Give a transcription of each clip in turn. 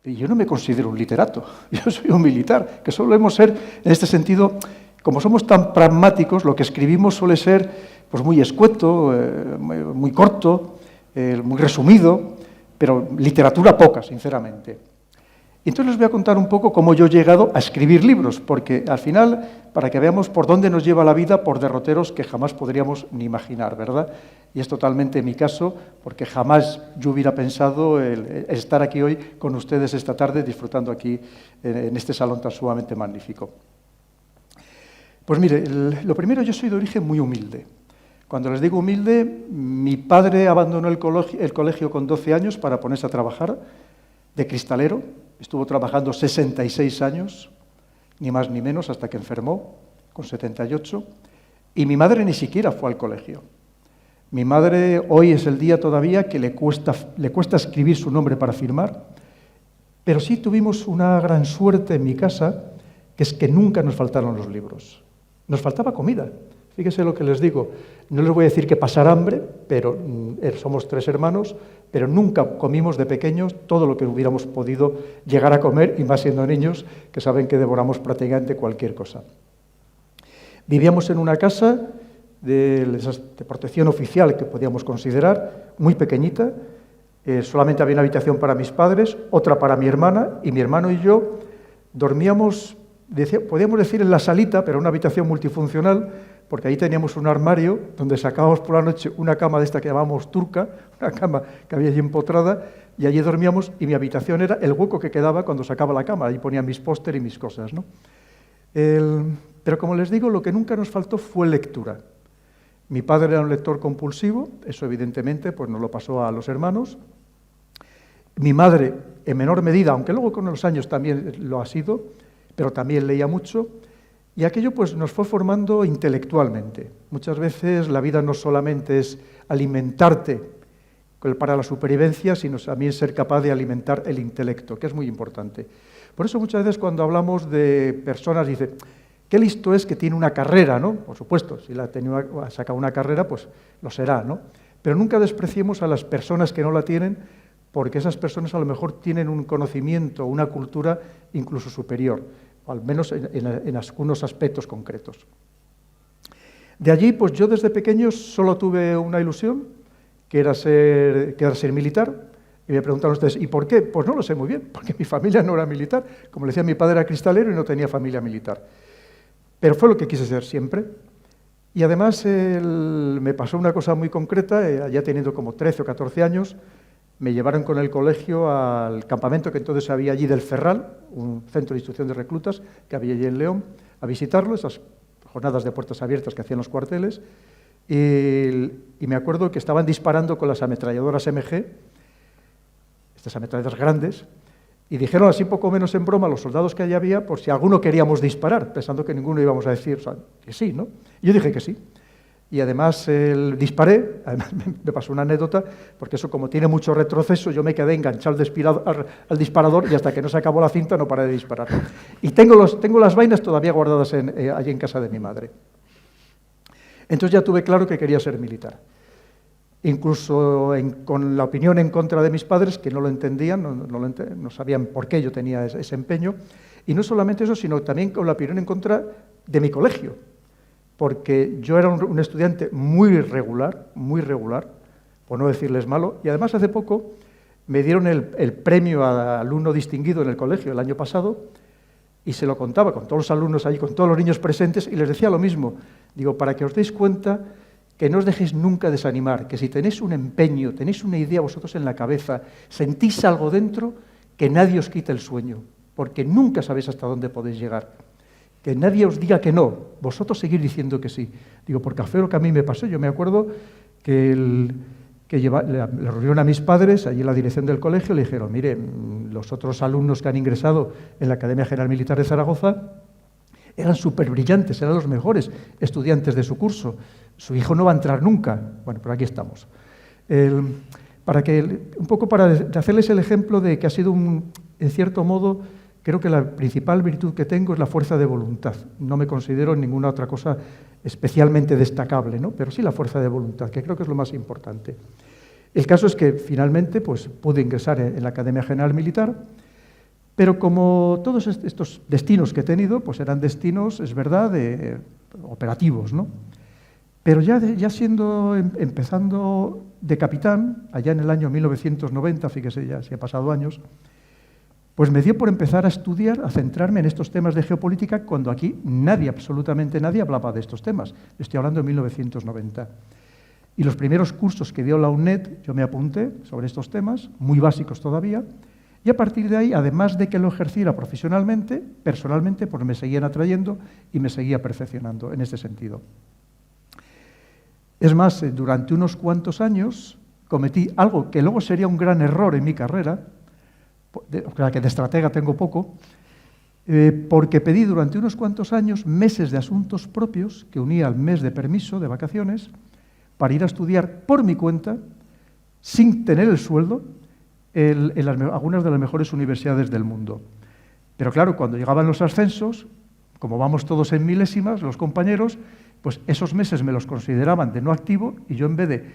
Y yo no me considero un literato, yo soy un militar, que solemos ser, en este sentido, como somos tan pragmáticos, lo que escribimos suele ser pues, muy escueto, muy corto, muy resumido, pero literatura poca, sinceramente. Y entonces les voy a contar un poco cómo yo he llegado a escribir libros, porque al final, para que veamos por dónde nos lleva la vida, por derroteros que jamás podríamos ni imaginar, ¿verdad? Y es totalmente mi caso, porque jamás yo hubiera pensado el estar aquí hoy con ustedes esta tarde, disfrutando aquí en este salón tan sumamente magnífico. Pues mire, lo primero, yo soy de origen muy humilde. Cuando les digo humilde, mi padre abandonó el colegio con 12 años para ponerse a trabajar de cristalero. Estuvo trabajando 66 años, ni más ni menos, hasta que enfermó, con 78. Y mi madre ni siquiera fue al colegio. Mi madre, hoy es el día todavía que le cuesta escribir su nombre para firmar, pero sí tuvimos una gran suerte en mi casa, que es que nunca nos faltaron los libros. Nos faltaba comida. Fíjese lo que les digo. No les voy a decir que pasar hambre, pero somos 3 hermanos, pero nunca comimos de pequeños todo lo que hubiéramos podido llegar a comer, y más siendo niños, que saben que devoramos prácticamente cualquier cosa. Vivíamos en una casa de protección oficial que podíamos considerar, muy pequeñita. Solamente había una habitación para mis padres, otra para mi hermana, y mi hermano y yo dormíamos, podíamos decir en la salita, pero una habitación multifuncional, porque ahí teníamos un armario donde sacábamos por la noche una cama de esta que llamábamos turca, una cama que había allí empotrada, y allí dormíamos, y mi habitación era el hueco que quedaba cuando sacaba la cama, ahí ponía mis póster y mis cosas, ¿no? Pero como les digo, lo que nunca nos faltó fue lectura. Mi padre era un lector compulsivo, eso evidentemente pues nos lo pasó a los hermanos. Mi madre, en menor medida, aunque luego con los años también lo ha sido, pero también leía mucho, y aquello pues nos fue formando intelectualmente. Muchas veces la vida no solamente es alimentarte para la supervivencia, sino también ser capaz de alimentar el intelecto, que es muy importante. Por eso muchas veces cuando hablamos de personas, dice, qué listo es que tiene una carrera, ¿no? Por supuesto, si ha sacado una carrera, pues lo será, ¿no? Pero nunca despreciemos a las personas que no la tienen, porque esas personas a lo mejor tienen un conocimiento, una cultura incluso superior, o al menos en algunos aspectos concretos. De allí, pues yo desde pequeño solo tuve una ilusión, que era ser militar. Y me preguntaron ustedes, ¿y por qué? Pues no lo sé muy bien, porque mi familia no era militar. Como le decía, mi padre era cristalero y no tenía familia militar. Pero fue lo que quise ser siempre. Y además me pasó una cosa muy concreta, ya teniendo como 13 o 14 años, me llevaron con el colegio al campamento que entonces había allí del Ferral, un centro de instrucción de reclutas que había allí en León, a visitarlo, esas jornadas de puertas abiertas que hacían los cuarteles, y me acuerdo que estaban disparando con las ametralladoras MG, estas ametralladoras grandes, y dijeron así poco menos en broma a los soldados que allí había, por si alguno queríamos disparar, pensando que ninguno íbamos a decir, o sea, que sí, ¿no? Y yo dije que sí. Y además disparé, además me pasó una anécdota, porque eso como tiene mucho retroceso, yo me quedé enganchado al disparador y hasta que no se acabó la cinta no paré de disparar. Y tengo las vainas todavía guardadas allí en casa de mi madre. Entonces ya tuve claro que quería ser militar. Incluso con la opinión en contra de mis padres, que no lo entendían, no sabían por qué yo tenía ese empeño. Y no solamente eso, sino también con la opinión en contra de mi colegio. Porque yo era un estudiante muy regular, por no decirles malo, y además hace poco me dieron el premio a alumno distinguido en el colegio el año pasado, y se lo contaba con todos los alumnos allí, con todos los niños presentes, y les decía lo mismo. Digo, para que os deis cuenta que no os dejéis nunca desanimar, que si tenéis un empeño, tenéis una idea vosotros en la cabeza, sentís algo dentro, que nadie os quite el sueño, porque nunca sabéis hasta dónde podéis llegar. Que nadie os diga que no, vosotros seguir diciendo que sí. Digo, porque fue lo que a mí me pasó. Yo me acuerdo que le reunieron a mis padres, allí en la dirección del colegio, le dijeron, mire, los otros alumnos que han ingresado en la Academia General Militar de Zaragoza eran súper brillantes, eran los mejores estudiantes de su curso. Su hijo no va a entrar nunca. Bueno, pero aquí estamos. Un poco para hacerles el ejemplo de que ha sido, en cierto modo, creo que la principal virtud que tengo es la fuerza de voluntad. No me considero ninguna otra cosa especialmente destacable, ¿no? Pero sí la fuerza de voluntad, que creo que es lo más importante. El caso es que finalmente pues, pude ingresar en la Academia General Militar Pero como todos estos destinos que he tenido, pues eran destinos, es verdad, operativos, ¿no? Pero ya empezando de capitán, allá en el año 1990, fíjese ya si ha pasado años, pues me dio por empezar a estudiar, a centrarme en estos temas de geopolítica, cuando aquí nadie, absolutamente nadie, hablaba de estos temas. Estoy hablando de 1990. Y los primeros cursos que dio la UNED, yo me apunté sobre estos temas, muy básicos todavía, y a partir de ahí, además de que lo ejerciera profesionalmente, personalmente, pues me seguían atrayendo y me seguía perfeccionando en este sentido. Es más, durante unos cuantos años cometí algo que luego sería un gran error en mi carrera, o sea, que de estratega tengo poco, porque pedí durante unos cuantos años meses de asuntos propios que unía al mes de permiso, de vacaciones, para ir a estudiar por mi cuenta, sin tener el sueldo, en algunas de las mejores universidades del mundo. Pero claro, cuando llegaban los ascensos, como vamos todos en milésimas, los compañeros, pues esos meses me los consideraban de no activo y yo en vez de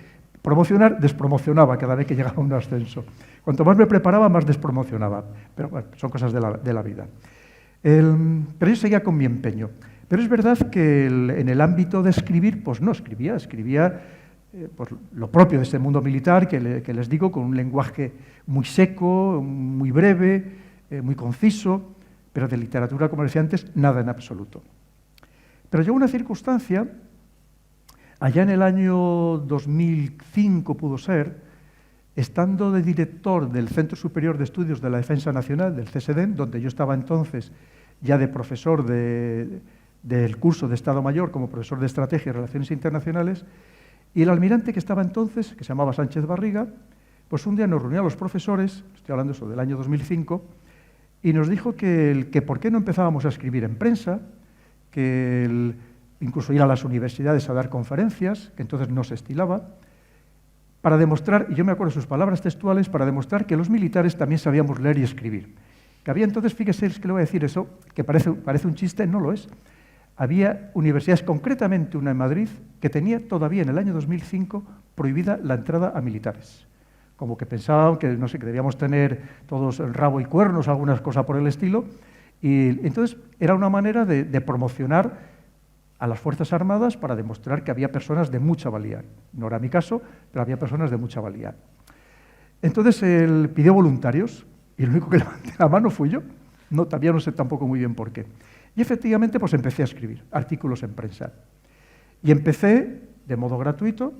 promocionar, despromocionaba cada vez que llegaba un ascenso. Cuanto más me preparaba, más despromocionaba. Pero bueno, son cosas de la vida. Pero yo seguía con mi empeño. Pero es verdad que en el ámbito de escribir, pues no escribía, pues lo propio de este mundo militar, que les digo, con un lenguaje muy seco, muy breve, muy conciso, pero de literatura, como decía antes, nada en absoluto. Pero llegó una circunstancia, allá en el año 2005 pudo ser, estando de director del Centro Superior de Estudios de la Defensa Nacional, del CSDEN, donde yo estaba entonces ya de profesor del curso de Estado Mayor como profesor de Estrategia y Relaciones Internacionales, y el almirante que estaba entonces, que se llamaba Sánchez Barriga, pues un día nos reunió a los profesores, estoy hablando eso del año 2005, y nos dijo que por qué no empezábamos a escribir en prensa, que incluso ir a las universidades a dar conferencias, que entonces no se estilaba, para demostrar, y yo me acuerdo de sus palabras textuales, para demostrar que los militares también sabíamos leer y escribir. Que había entonces, fíjese, es que le voy a decir eso, que parece un chiste, no lo es. Había universidades, concretamente una en Madrid, que tenía todavía en el año 2005 prohibida la entrada a militares. Como que pensaban que, no sé, que debíamos tener todos el rabo y cuernos, algunas cosas por el estilo. Y entonces era una manera de promocionar a las Fuerzas Armadas para demostrar que había personas de mucha valía. No era mi caso, pero había personas de mucha valía. Entonces él pidió voluntarios y el único que levanté la mano fui yo. Todavía no sé tampoco muy bien por qué. Y efectivamente pues empecé a escribir artículos en prensa. Y empecé de modo gratuito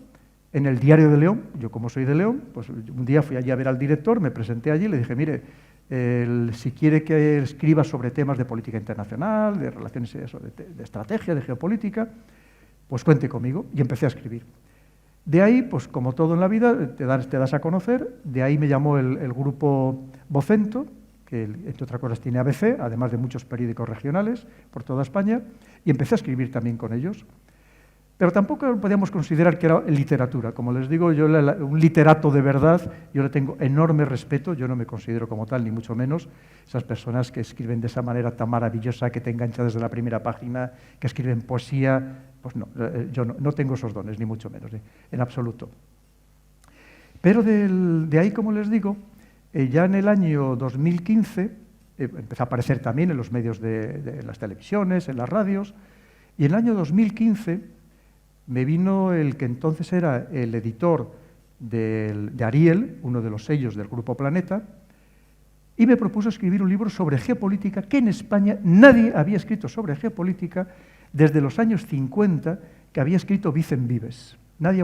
en el Diario de León. Yo como soy de León, pues un día fui allí a ver al director, me presenté allí y le dije, mire, si quiere que escriba sobre temas de política internacional, de relaciones, de estrategia, de geopolítica, pues cuente conmigo. Y empecé a escribir. De ahí, pues como todo en la vida, te das a conocer. De ahí me llamó el grupo Vocento, que entre otras cosas tiene ABC, además de muchos periódicos regionales por toda España, y empecé a escribir también con ellos. Pero tampoco podíamos considerar que era literatura. Como les digo, yo un literato de verdad, yo le tengo enorme respeto, yo no me considero como tal, ni mucho menos. Esas personas que escriben de esa manera tan maravillosa, que te enganchan desde la primera página, que escriben poesía, pues no, yo no tengo esos dones, ni mucho menos, en absoluto. Pero de ahí, como les digo, ya en el año 2015, empezó a aparecer también en los medios de las televisiones, en las radios, y en el año 2015 me vino el que entonces era el editor de Ariel, uno de los sellos del Grupo Planeta, y me propuso escribir un libro sobre geopolítica, que en España nadie había escrito sobre geopolítica desde los años 50, que había escrito Vicent Vives. Nadie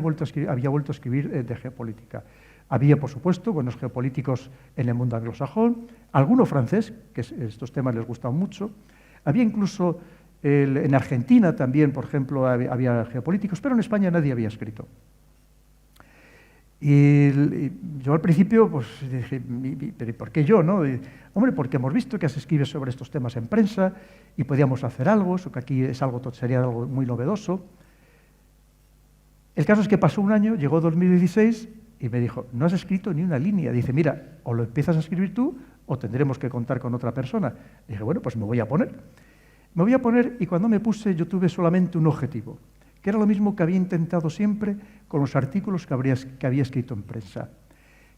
había vuelto a escribir de geopolítica. Había, por supuesto, buenos geopolíticos en el mundo anglosajón, alguno francés, que estos temas les gustan mucho. Había incluso en Argentina también, por ejemplo, había geopolíticos, pero en España nadie había escrito. Y yo al principio pues dije, ¿pero por qué yo? ¿No? Hombre, porque hemos visto que se escribe sobre estos temas en prensa y podíamos hacer algo, eso que aquí sería algo muy novedoso. El caso es que pasó un año, llegó 2016 y me dijo, no has escrito ni una línea. Dice, mira, o lo empiezas a escribir tú o tendremos que contar con otra persona. Dije, bueno, pues me voy a poner. Me voy a poner y cuando me puse yo tuve solamente un objetivo, que era lo mismo que había intentado siempre con los artículos que había escrito en prensa,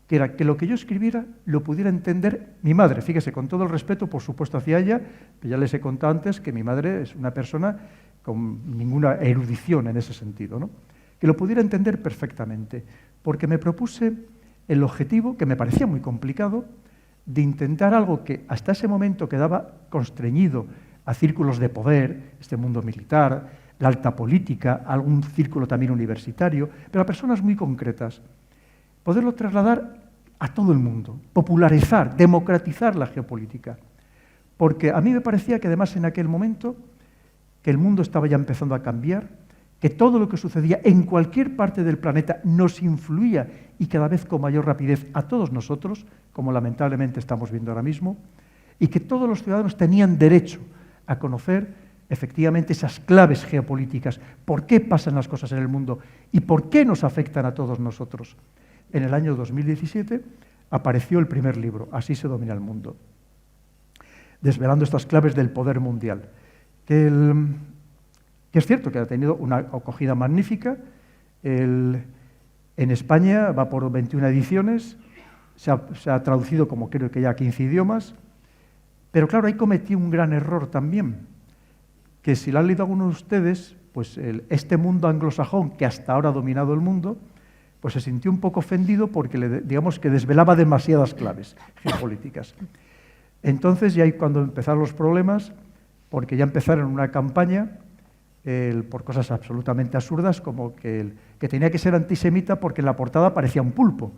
que era que lo que yo escribiera lo pudiera entender mi madre. Fíjese, con todo el respeto, por supuesto, hacia ella, que ya les he contado antes que mi madre es una persona con ninguna erudición en ese sentido, ¿no? Que lo pudiera entender perfectamente, porque me propuse el objetivo, que me parecía muy complicado, de intentar algo que hasta ese momento quedaba constreñido a círculos de poder, este mundo militar, la alta política, algún círculo también universitario, pero a personas muy concretas. Poderlo trasladar a todo el mundo, popularizar, democratizar la geopolítica. Porque a mí me parecía que además en aquel momento que el mundo estaba ya empezando a cambiar, que todo lo que sucedía en cualquier parte del planeta nos influía y cada vez con mayor rapidez a todos nosotros, como lamentablemente estamos viendo ahora mismo, y que todos los ciudadanos tenían derecho a conocer efectivamente esas claves geopolíticas, por qué pasan las cosas en el mundo y por qué nos afectan a todos nosotros. En el año 2017 apareció el primer libro, Así se domina el mundo, desvelando estas claves del poder mundial, que es cierto que ha tenido una acogida magnífica. En España va por 21 ediciones, se ha traducido como creo que ya a 15 idiomas, pero claro, ahí cometí un gran error también, que si lo han leído algunos de ustedes, pues este mundo anglosajón que hasta ahora ha dominado el mundo, pues se sintió un poco ofendido porque digamos que desvelaba demasiadas claves geopolíticas. Entonces ya ahí cuando empezaron los problemas, porque ya empezaron una campaña por cosas absolutamente absurdas, como que tenía que ser antisemita porque en la portada aparecía un pulpo,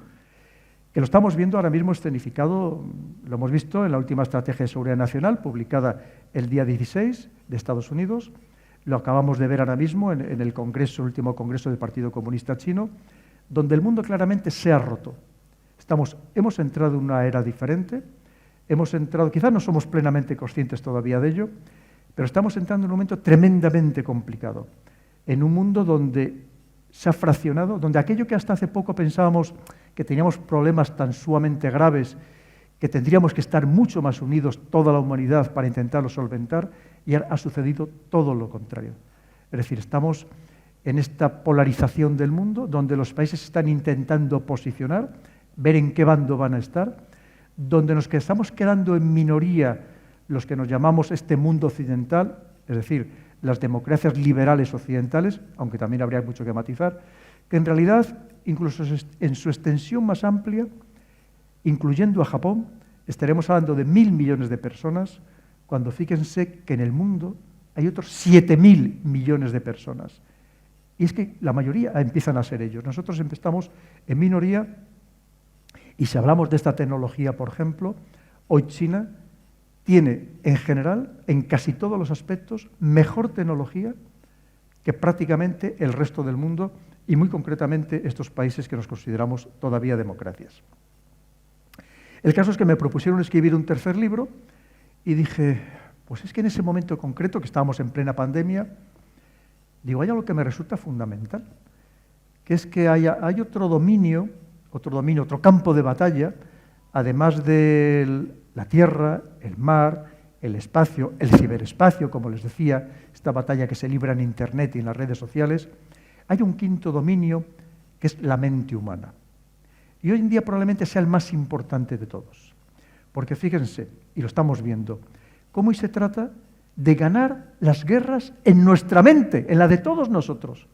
que lo estamos viendo ahora mismo escenificado, lo hemos visto en la última Estrategia de Seguridad Nacional, publicada el día 16 de Estados Unidos, lo acabamos de ver ahora mismo en el Congreso, el último Congreso del Partido Comunista Chino, donde el mundo claramente se ha roto. Hemos entrado en una era diferente, quizás no somos plenamente conscientes todavía de ello, pero estamos entrando en un momento tremendamente complicado, en un mundo donde se ha fraccionado, donde aquello que hasta hace poco pensábamos que teníamos problemas tan sumamente graves, que tendríamos que estar mucho más unidos toda la humanidad para intentarlo solventar, y ha sucedido todo lo contrario. Es decir, estamos en esta polarización del mundo, donde los países están intentando posicionar, ver en qué bando van a estar, donde nos estamos quedando en minoría los que nos llamamos este mundo occidental, es decir, las democracias liberales occidentales, aunque también habría mucho que matizar, que en realidad, incluso en su extensión más amplia, incluyendo a Japón, estaremos hablando de 1.000 millones de personas, cuando fíjense que en el mundo hay otros 7.000 millones de personas. Y es que la mayoría empiezan a ser ellos. Nosotros estamos en minoría, y si hablamos de esta tecnología, por ejemplo, hoy China tiene, en general, en casi todos los aspectos, mejor tecnología que prácticamente el resto del mundo, y muy concretamente estos países que nos consideramos todavía democracias. El caso es que me propusieron escribir un tercer libro, y dije, pues es que en ese momento concreto, que estábamos en plena pandemia, digo, hay algo que me resulta fundamental, que es que hay otro dominio, otro campo de batalla, además de la tierra, el mar, el espacio, el ciberespacio, como les decía, esta batalla que se libra en Internet y en las redes sociales. Hay un quinto dominio que es la mente humana. Y hoy en día probablemente sea el más importante de todos. Porque fíjense, y lo estamos viendo, cómo hoy se trata de ganar las guerras en nuestra mente, en la de todos nosotros.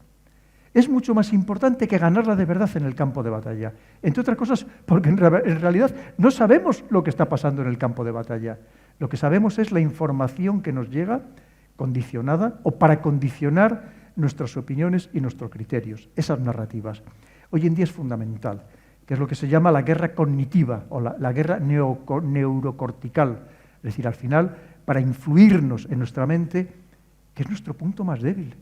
Es mucho más importante que ganarla de verdad en el campo de batalla. Entre otras cosas, porque en realidad no sabemos lo que está pasando en el campo de batalla. Lo que sabemos es la información que nos llega condicionada o para condicionar nuestras opiniones y nuestros criterios, esas narrativas. Hoy en día es fundamental, que es lo que se llama la guerra cognitiva o la guerra neurocortical. Es decir, al final, para influirnos en nuestra mente, que es nuestro punto más débil,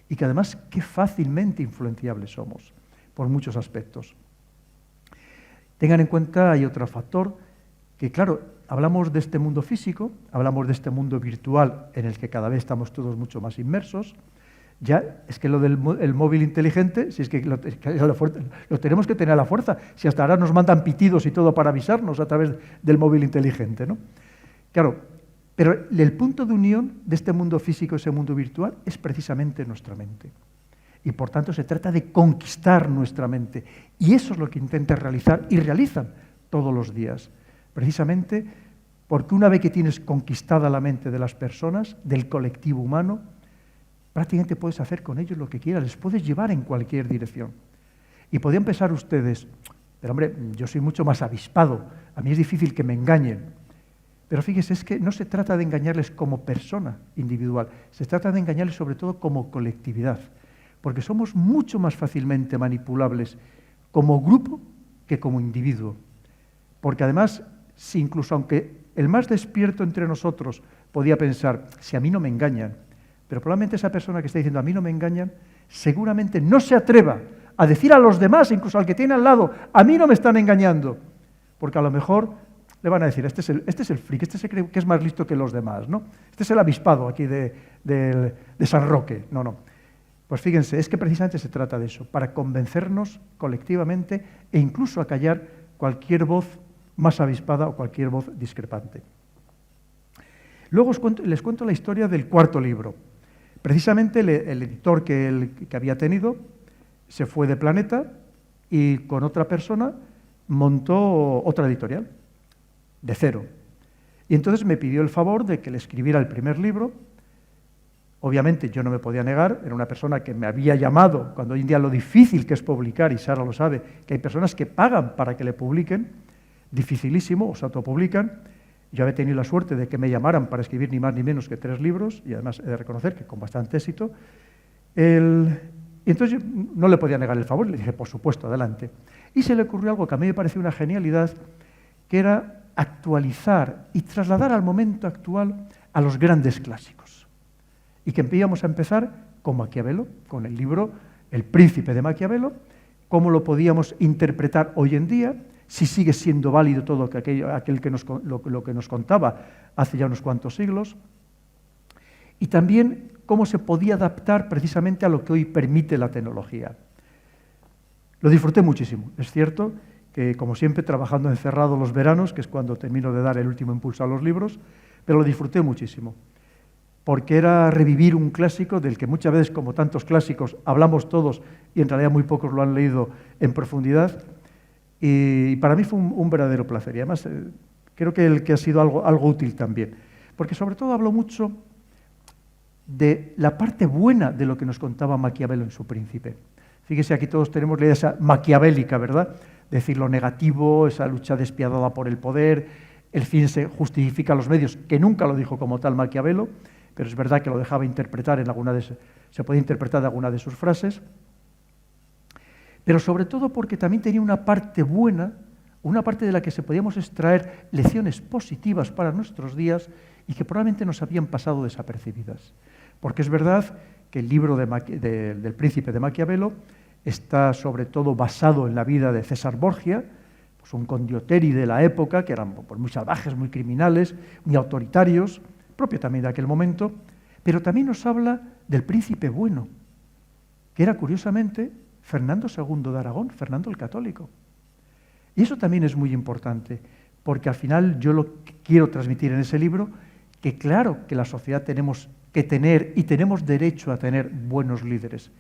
y que además qué fácilmente influenciables somos por muchos aspectos. Tengan en cuenta, hay otro factor, que claro, hablamos de este mundo físico, hablamos de este mundo virtual en el que cada vez estamos todos mucho más inmersos. Ya es que lo del móvil inteligente, si es que lo tenemos que tener a la fuerza, si hasta ahora nos mandan pitidos y todo para avisarnos a través del móvil inteligente, ¿no? Claro, pero el punto de unión de este mundo físico, ese mundo virtual, es precisamente nuestra mente. y por tanto se trata de conquistar nuestra mente. Y eso es lo que intenta realizar y realizan todos los días. Precisamente porque una vez que tienes conquistada la mente de las personas, del colectivo humano, prácticamente puedes hacer con ellos lo que quieras, les puedes llevar en cualquier dirección. Y podrían pensar ustedes, pero hombre, yo soy mucho más avispado, a mí es difícil que me engañen. Pero fíjese, es que no se trata de engañarles como persona individual, se trata de engañarles sobre todo como colectividad, porque somos mucho más fácilmente manipulables como grupo que como individuo. Porque además, si incluso aunque el más despierto entre nosotros podía pensar, si a mí no me engañan, pero probablemente esa persona que está diciendo a mí no me engañan, seguramente no se atreva a decir a los demás, incluso al que tiene al lado, a mí no me están engañando, porque a lo mejor le van a decir, este es el friki, este se cree que es más listo que los demás, ¿no? Este es el avispado aquí de San Roque. No. Pues fíjense, es que precisamente se trata de eso, para convencernos colectivamente e incluso a callar cualquier voz más avispada o cualquier voz discrepante. Luego les cuento la historia del cuarto libro. Precisamente el editor que había tenido se fue de Planeta y con otra persona montó otra editorial, de cero. Y entonces me pidió el favor de que le escribiera el primer libro. Obviamente yo no me podía negar, era una persona que me había llamado, cuando hoy en día lo difícil que es publicar, y Sara lo sabe, que hay personas que pagan para que le publiquen, dificilísimo, o se autopublican. Yo había tenido la suerte de que me llamaran para escribir ni más ni menos que 3 libros, y además he de reconocer que con bastante éxito. Y entonces yo no le podía negar el favor, le dije, por supuesto, adelante. Y se le ocurrió algo que a mí me pareció una genialidad, que era actualizar y trasladar al momento actual a los grandes clásicos. Y que íbamos a empezar con Maquiavelo, con el libro El Príncipe de Maquiavelo, cómo lo podíamos interpretar hoy en día, si sigue siendo válido todo aquel que lo que nos contaba hace ya unos cuantos siglos, y también cómo se podía adaptar precisamente a lo que hoy permite la tecnología. Lo disfruté muchísimo, es cierto que, como siempre, trabajando encerrado los veranos, que es cuando termino de dar el último impulso a los libros, pero lo disfruté muchísimo, porque era revivir un clásico del que muchas veces, como tantos clásicos, hablamos todos y en realidad muy pocos lo han leído en profundidad, y para mí fue un verdadero placer, y además creo que ha sido algo útil también, porque sobre todo habló mucho de la parte buena de lo que nos contaba Maquiavelo en su Príncipe. Fíjese, aquí todos tenemos la idea esa maquiavélica, ¿verdad? Decir lo negativo, esa lucha despiadada por el poder, el fin se justifica los medios, que nunca lo dijo como tal Maquiavelo, pero es verdad que lo dejaba interpretar se puede interpretar de alguna de sus frases, pero sobre todo porque también tenía una parte buena, una parte de la que se podíamos extraer lecciones positivas para nuestros días y que probablemente nos habían pasado desapercibidas. Porque es verdad que el libro del Príncipe de Maquiavelo está sobre todo basado en la vida de César Borgia, pues un condottieri de la época, que eran pues, muy salvajes, muy criminales, muy autoritarios, propio también de aquel momento, pero también nos habla del príncipe bueno, que era curiosamente Fernando II de Aragón, Fernando el Católico. Y eso también es muy importante, porque al final yo lo que quiero transmitir en ese libro, que claro que la sociedad tenemos que tener y tenemos derecho a tener buenos líderes,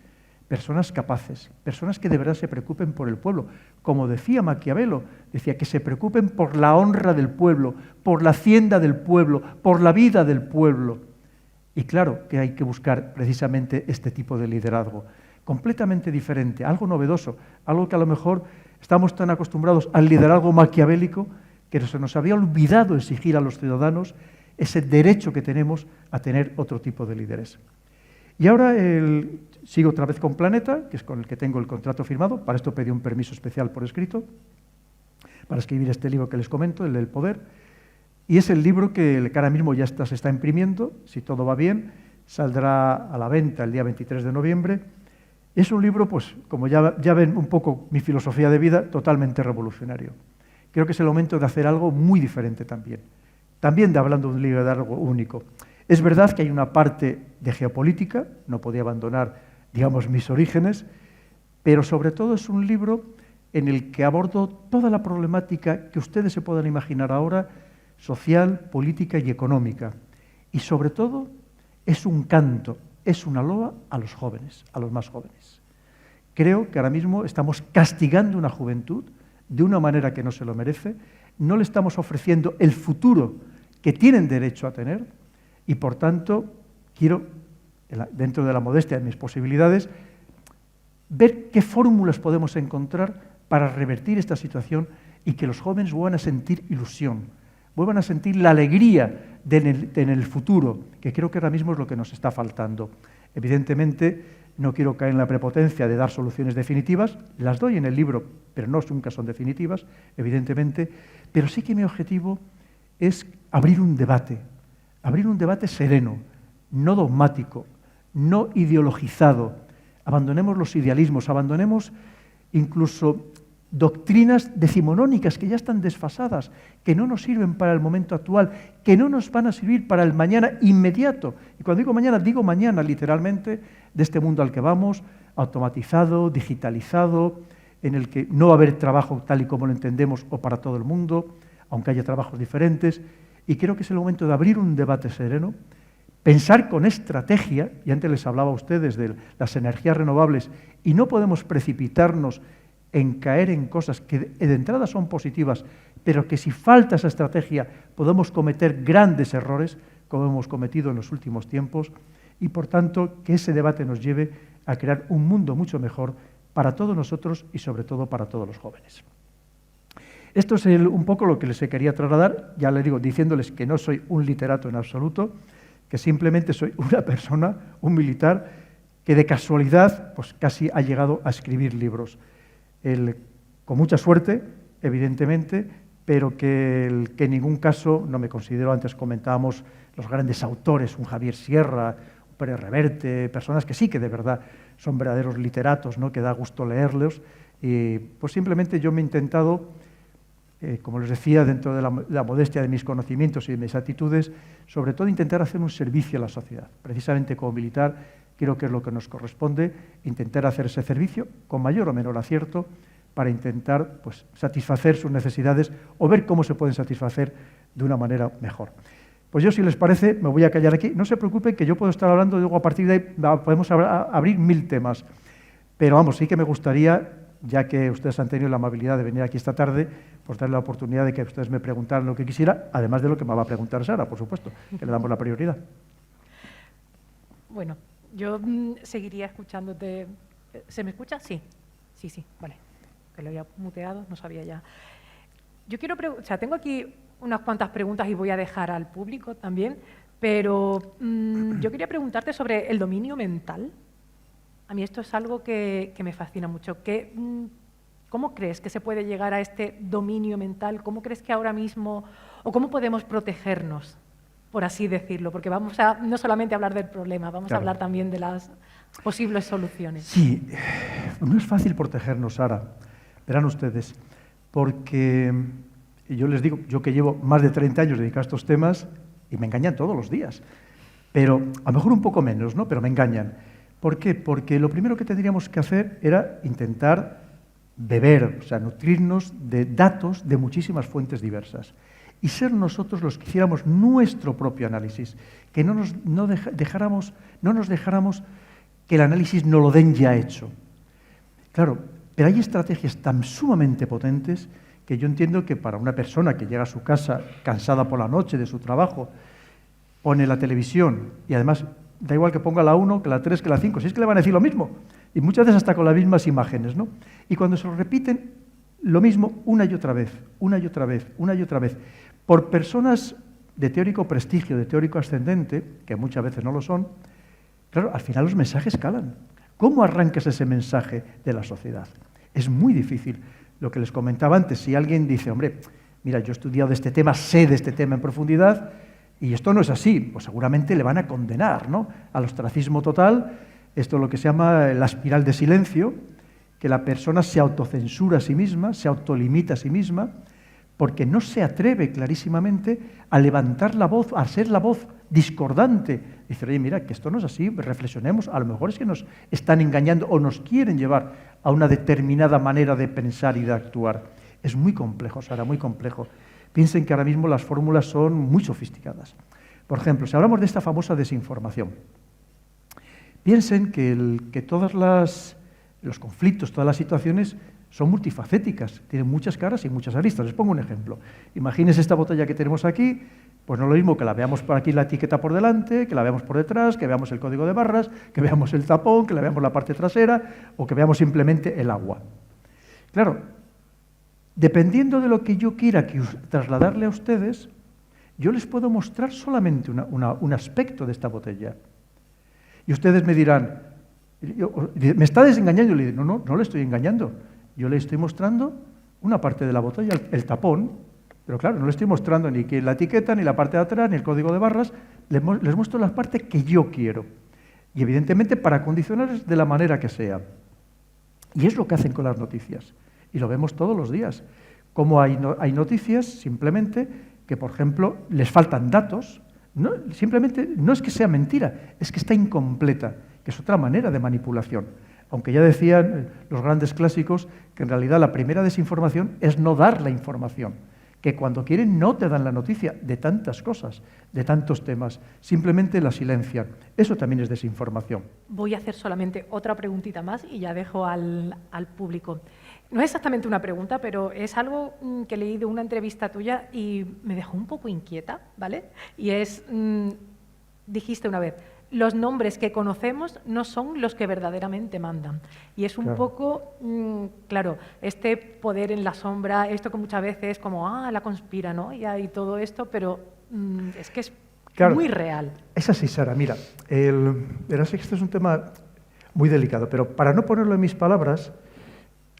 personas capaces, personas que de verdad se preocupen por el pueblo. Como decía Maquiavelo, decía que se preocupen por la honra del pueblo, por la hacienda del pueblo, por la vida del pueblo. Y claro que hay que buscar precisamente este tipo de liderazgo, completamente diferente, algo novedoso, algo que a lo mejor estamos tan acostumbrados al liderazgo maquiavélico que se nos había olvidado exigir a los ciudadanos ese derecho que tenemos a tener otro tipo de líderes. Y ahora sigo otra vez con Planeta, que es con el que tengo el contrato firmado. Para esto pedí un permiso especial por escrito, para escribir este libro que les comento, el del poder. Y es el libro que ahora mismo ya se está imprimiendo, si todo va bien, saldrá a la venta el día 23 de noviembre. Es un libro, pues, como ya ven un poco mi filosofía de vida, totalmente revolucionario. Creo que es el momento de hacer algo muy diferente también de hablando de un libro de algo único. Es verdad que hay una parte de geopolítica, no podía abandonar, digamos, mis orígenes, pero sobre todo es un libro en el que abordo toda la problemática que ustedes se puedan imaginar ahora, social, política y económica. Y sobre todo es un canto, es una loa a los jóvenes, a los más jóvenes. Creo que ahora mismo estamos castigando una juventud de una manera que no se lo merece, no le estamos ofreciendo el futuro que tienen derecho a tener y, por tanto, quiero, dentro de la modestia de mis posibilidades, ver qué fórmulas podemos encontrar para revertir esta situación y que los jóvenes vuelvan a sentir ilusión, vuelvan a sentir la alegría en el futuro, que creo que ahora mismo es lo que nos está faltando. Evidentemente, no quiero caer en la prepotencia de dar soluciones definitivas, las doy en el libro, pero nunca son definitivas, evidentemente, pero sí que mi objetivo es abrir un debate sereno, no dogmático, no ideologizado. Abandonemos los idealismos, abandonemos incluso doctrinas decimonónicas que ya están desfasadas, que no nos sirven para el momento actual, que no nos van a servir para el mañana inmediato. Y cuando digo mañana literalmente, de este mundo al que vamos, automatizado, digitalizado, en el que no va a haber trabajo tal y como lo entendemos o para todo el mundo, aunque haya trabajos diferentes. Y creo que es el momento de abrir un debate sereno, pensar con estrategia, y antes les hablaba a ustedes de las energías renovables, y no podemos precipitarnos en caer en cosas que de entrada son positivas, pero que si falta esa estrategia podemos cometer grandes errores, como hemos cometido en los últimos tiempos, y por tanto que ese debate nos lleve a crear un mundo mucho mejor para todos nosotros y sobre todo para todos los jóvenes. Esto es un poco lo que les quería trasladar, ya les digo, diciéndoles que no soy un literato en absoluto, que simplemente soy una persona, un militar, que de casualidad pues casi ha llegado a escribir libros. Con mucha suerte, evidentemente, pero que en ningún caso no me considero, antes comentábamos los grandes autores, un Javier Sierra, un Pérez Reverte, personas que sí que de verdad son verdaderos literatos, ¿no?, que da gusto leerlos, y pues simplemente yo me he intentado, como les decía, dentro de la modestia de mis conocimientos y de mis actitudes, sobre todo intentar hacer un servicio a la sociedad. Precisamente como militar, creo que es lo que nos corresponde, intentar hacer ese servicio con mayor o menor acierto para intentar pues, satisfacer sus necesidades o ver cómo se pueden satisfacer de una manera mejor. Pues yo, si les parece, me voy a callar aquí. No se preocupen que yo puedo estar hablando, y luego a partir de ahí podemos abrir 1000 temas. Pero vamos, sí que me gustaría, ya que ustedes han tenido la amabilidad de venir aquí esta tarde, pues darle la oportunidad de que ustedes me preguntaran lo que quisiera, además de lo que me va a preguntar Sara, por supuesto, que le damos la prioridad. Bueno, yo seguiría escuchándote. ¿Se me escucha? Sí, vale. Que lo había muteado, no sabía ya. Yo quiero tengo aquí unas cuantas preguntas y voy a dejar al público también, pero yo quería preguntarte sobre el dominio mental. A mí esto es algo que me fascina mucho. ¿Cómo crees que se puede llegar a este dominio mental? ¿Cómo crees que ahora mismo, o cómo podemos protegernos, por así decirlo? Porque vamos a no solamente hablar del problema, vamos a hablar también de las posibles soluciones. Sí, no es fácil protegernos, Sara. Verán ustedes, porque yo les digo, yo que llevo más de 30 años dedicado a estos temas y me engañan todos los días, pero a lo mejor un poco menos, ¿no? Pero me engañan. ¿Por qué? Porque lo primero que tendríamos que hacer era intentar beber, o sea, nutrirnos de datos de muchísimas fuentes diversas y ser nosotros los que hiciéramos nuestro propio análisis, que no nos dejáramos que el análisis nos lo den ya hecho. Claro, pero hay estrategias tan sumamente potentes que yo entiendo que para una persona que llega a su casa cansada por la noche de su trabajo, pone la televisión y además da igual que ponga la 1, que la 3, que la 5, si es que le van a decir lo mismo, y muchas veces hasta con las mismas imágenes, ¿no? Y cuando se lo repiten, lo mismo una y otra vez, una y otra vez, una y otra vez, por personas de teórico prestigio, de teórico ascendente, que muchas veces no lo son, claro, al final los mensajes calan. ¿Cómo arrancas ese mensaje de la sociedad? Es muy difícil. Lo que les comentaba antes, si alguien dice, hombre, mira, yo he estudiado este tema, sé de este tema en profundidad, y esto no es así, pues seguramente le van a condenar, ¿no?, al ostracismo total. Esto es lo que se llama la espiral de silencio, que la persona se autocensura a sí misma, se autolimita a sí misma, porque no se atreve clarísimamente a levantar la voz, a ser la voz discordante. Dice, oye, mira, que esto no es así, reflexionemos, a lo mejor es que nos están engañando o nos quieren llevar a una determinada manera de pensar y de actuar. Es muy complejo, Sara, muy complejo. Piensen que ahora mismo las fórmulas son muy sofisticadas. Por ejemplo, si hablamos de esta famosa desinformación, piensen que todas los conflictos, todas las situaciones son multifacéticas, tienen muchas caras y muchas aristas. Les pongo un ejemplo. Imagínense esta botella que tenemos aquí, pues no es lo mismo que la veamos por aquí la etiqueta por delante, que la veamos por detrás, que veamos el código de barras, que veamos el tapón, que la veamos la parte trasera o que veamos simplemente el agua. Claro, dependiendo de lo que yo quiera trasladarle a ustedes, yo les puedo mostrar solamente un aspecto de esta botella. Y ustedes me dirán, ¿me está desengañando? Yo le digo, no le estoy engañando. Yo le estoy mostrando una parte de la botella, el tapón, pero claro, no le estoy mostrando ni la etiqueta, ni la parte de atrás, ni el código de barras, les muestro la parte que yo quiero. Y evidentemente para condicionarles de la manera que sea. Y es lo que hacen con las noticias. Y lo vemos todos los días. Como hay noticias, simplemente, que por ejemplo, les faltan datos. Simplemente no es que sea mentira, es que está incompleta, que es otra manera de manipulación. Aunque ya decían los grandes clásicos que en realidad la primera desinformación es no dar la información, que cuando quieren no te dan la noticia de tantas cosas, de tantos temas, simplemente la silencian. Eso también es desinformación. Voy a hacer solamente otra preguntita más y ya dejo al público. No es exactamente una pregunta, pero es algo que leí de una entrevista tuya y me dejó un poco inquieta, ¿vale? Y es, dijiste una vez, los nombres que conocemos no son los que verdaderamente mandan. Y es un poco, claro, este poder en la sombra, esto que muchas veces como, la conspiranoia y todo esto, pero es que es muy real. Es así, Sara. Mira, verás que este es un tema muy delicado, pero para no ponerlo en mis palabras,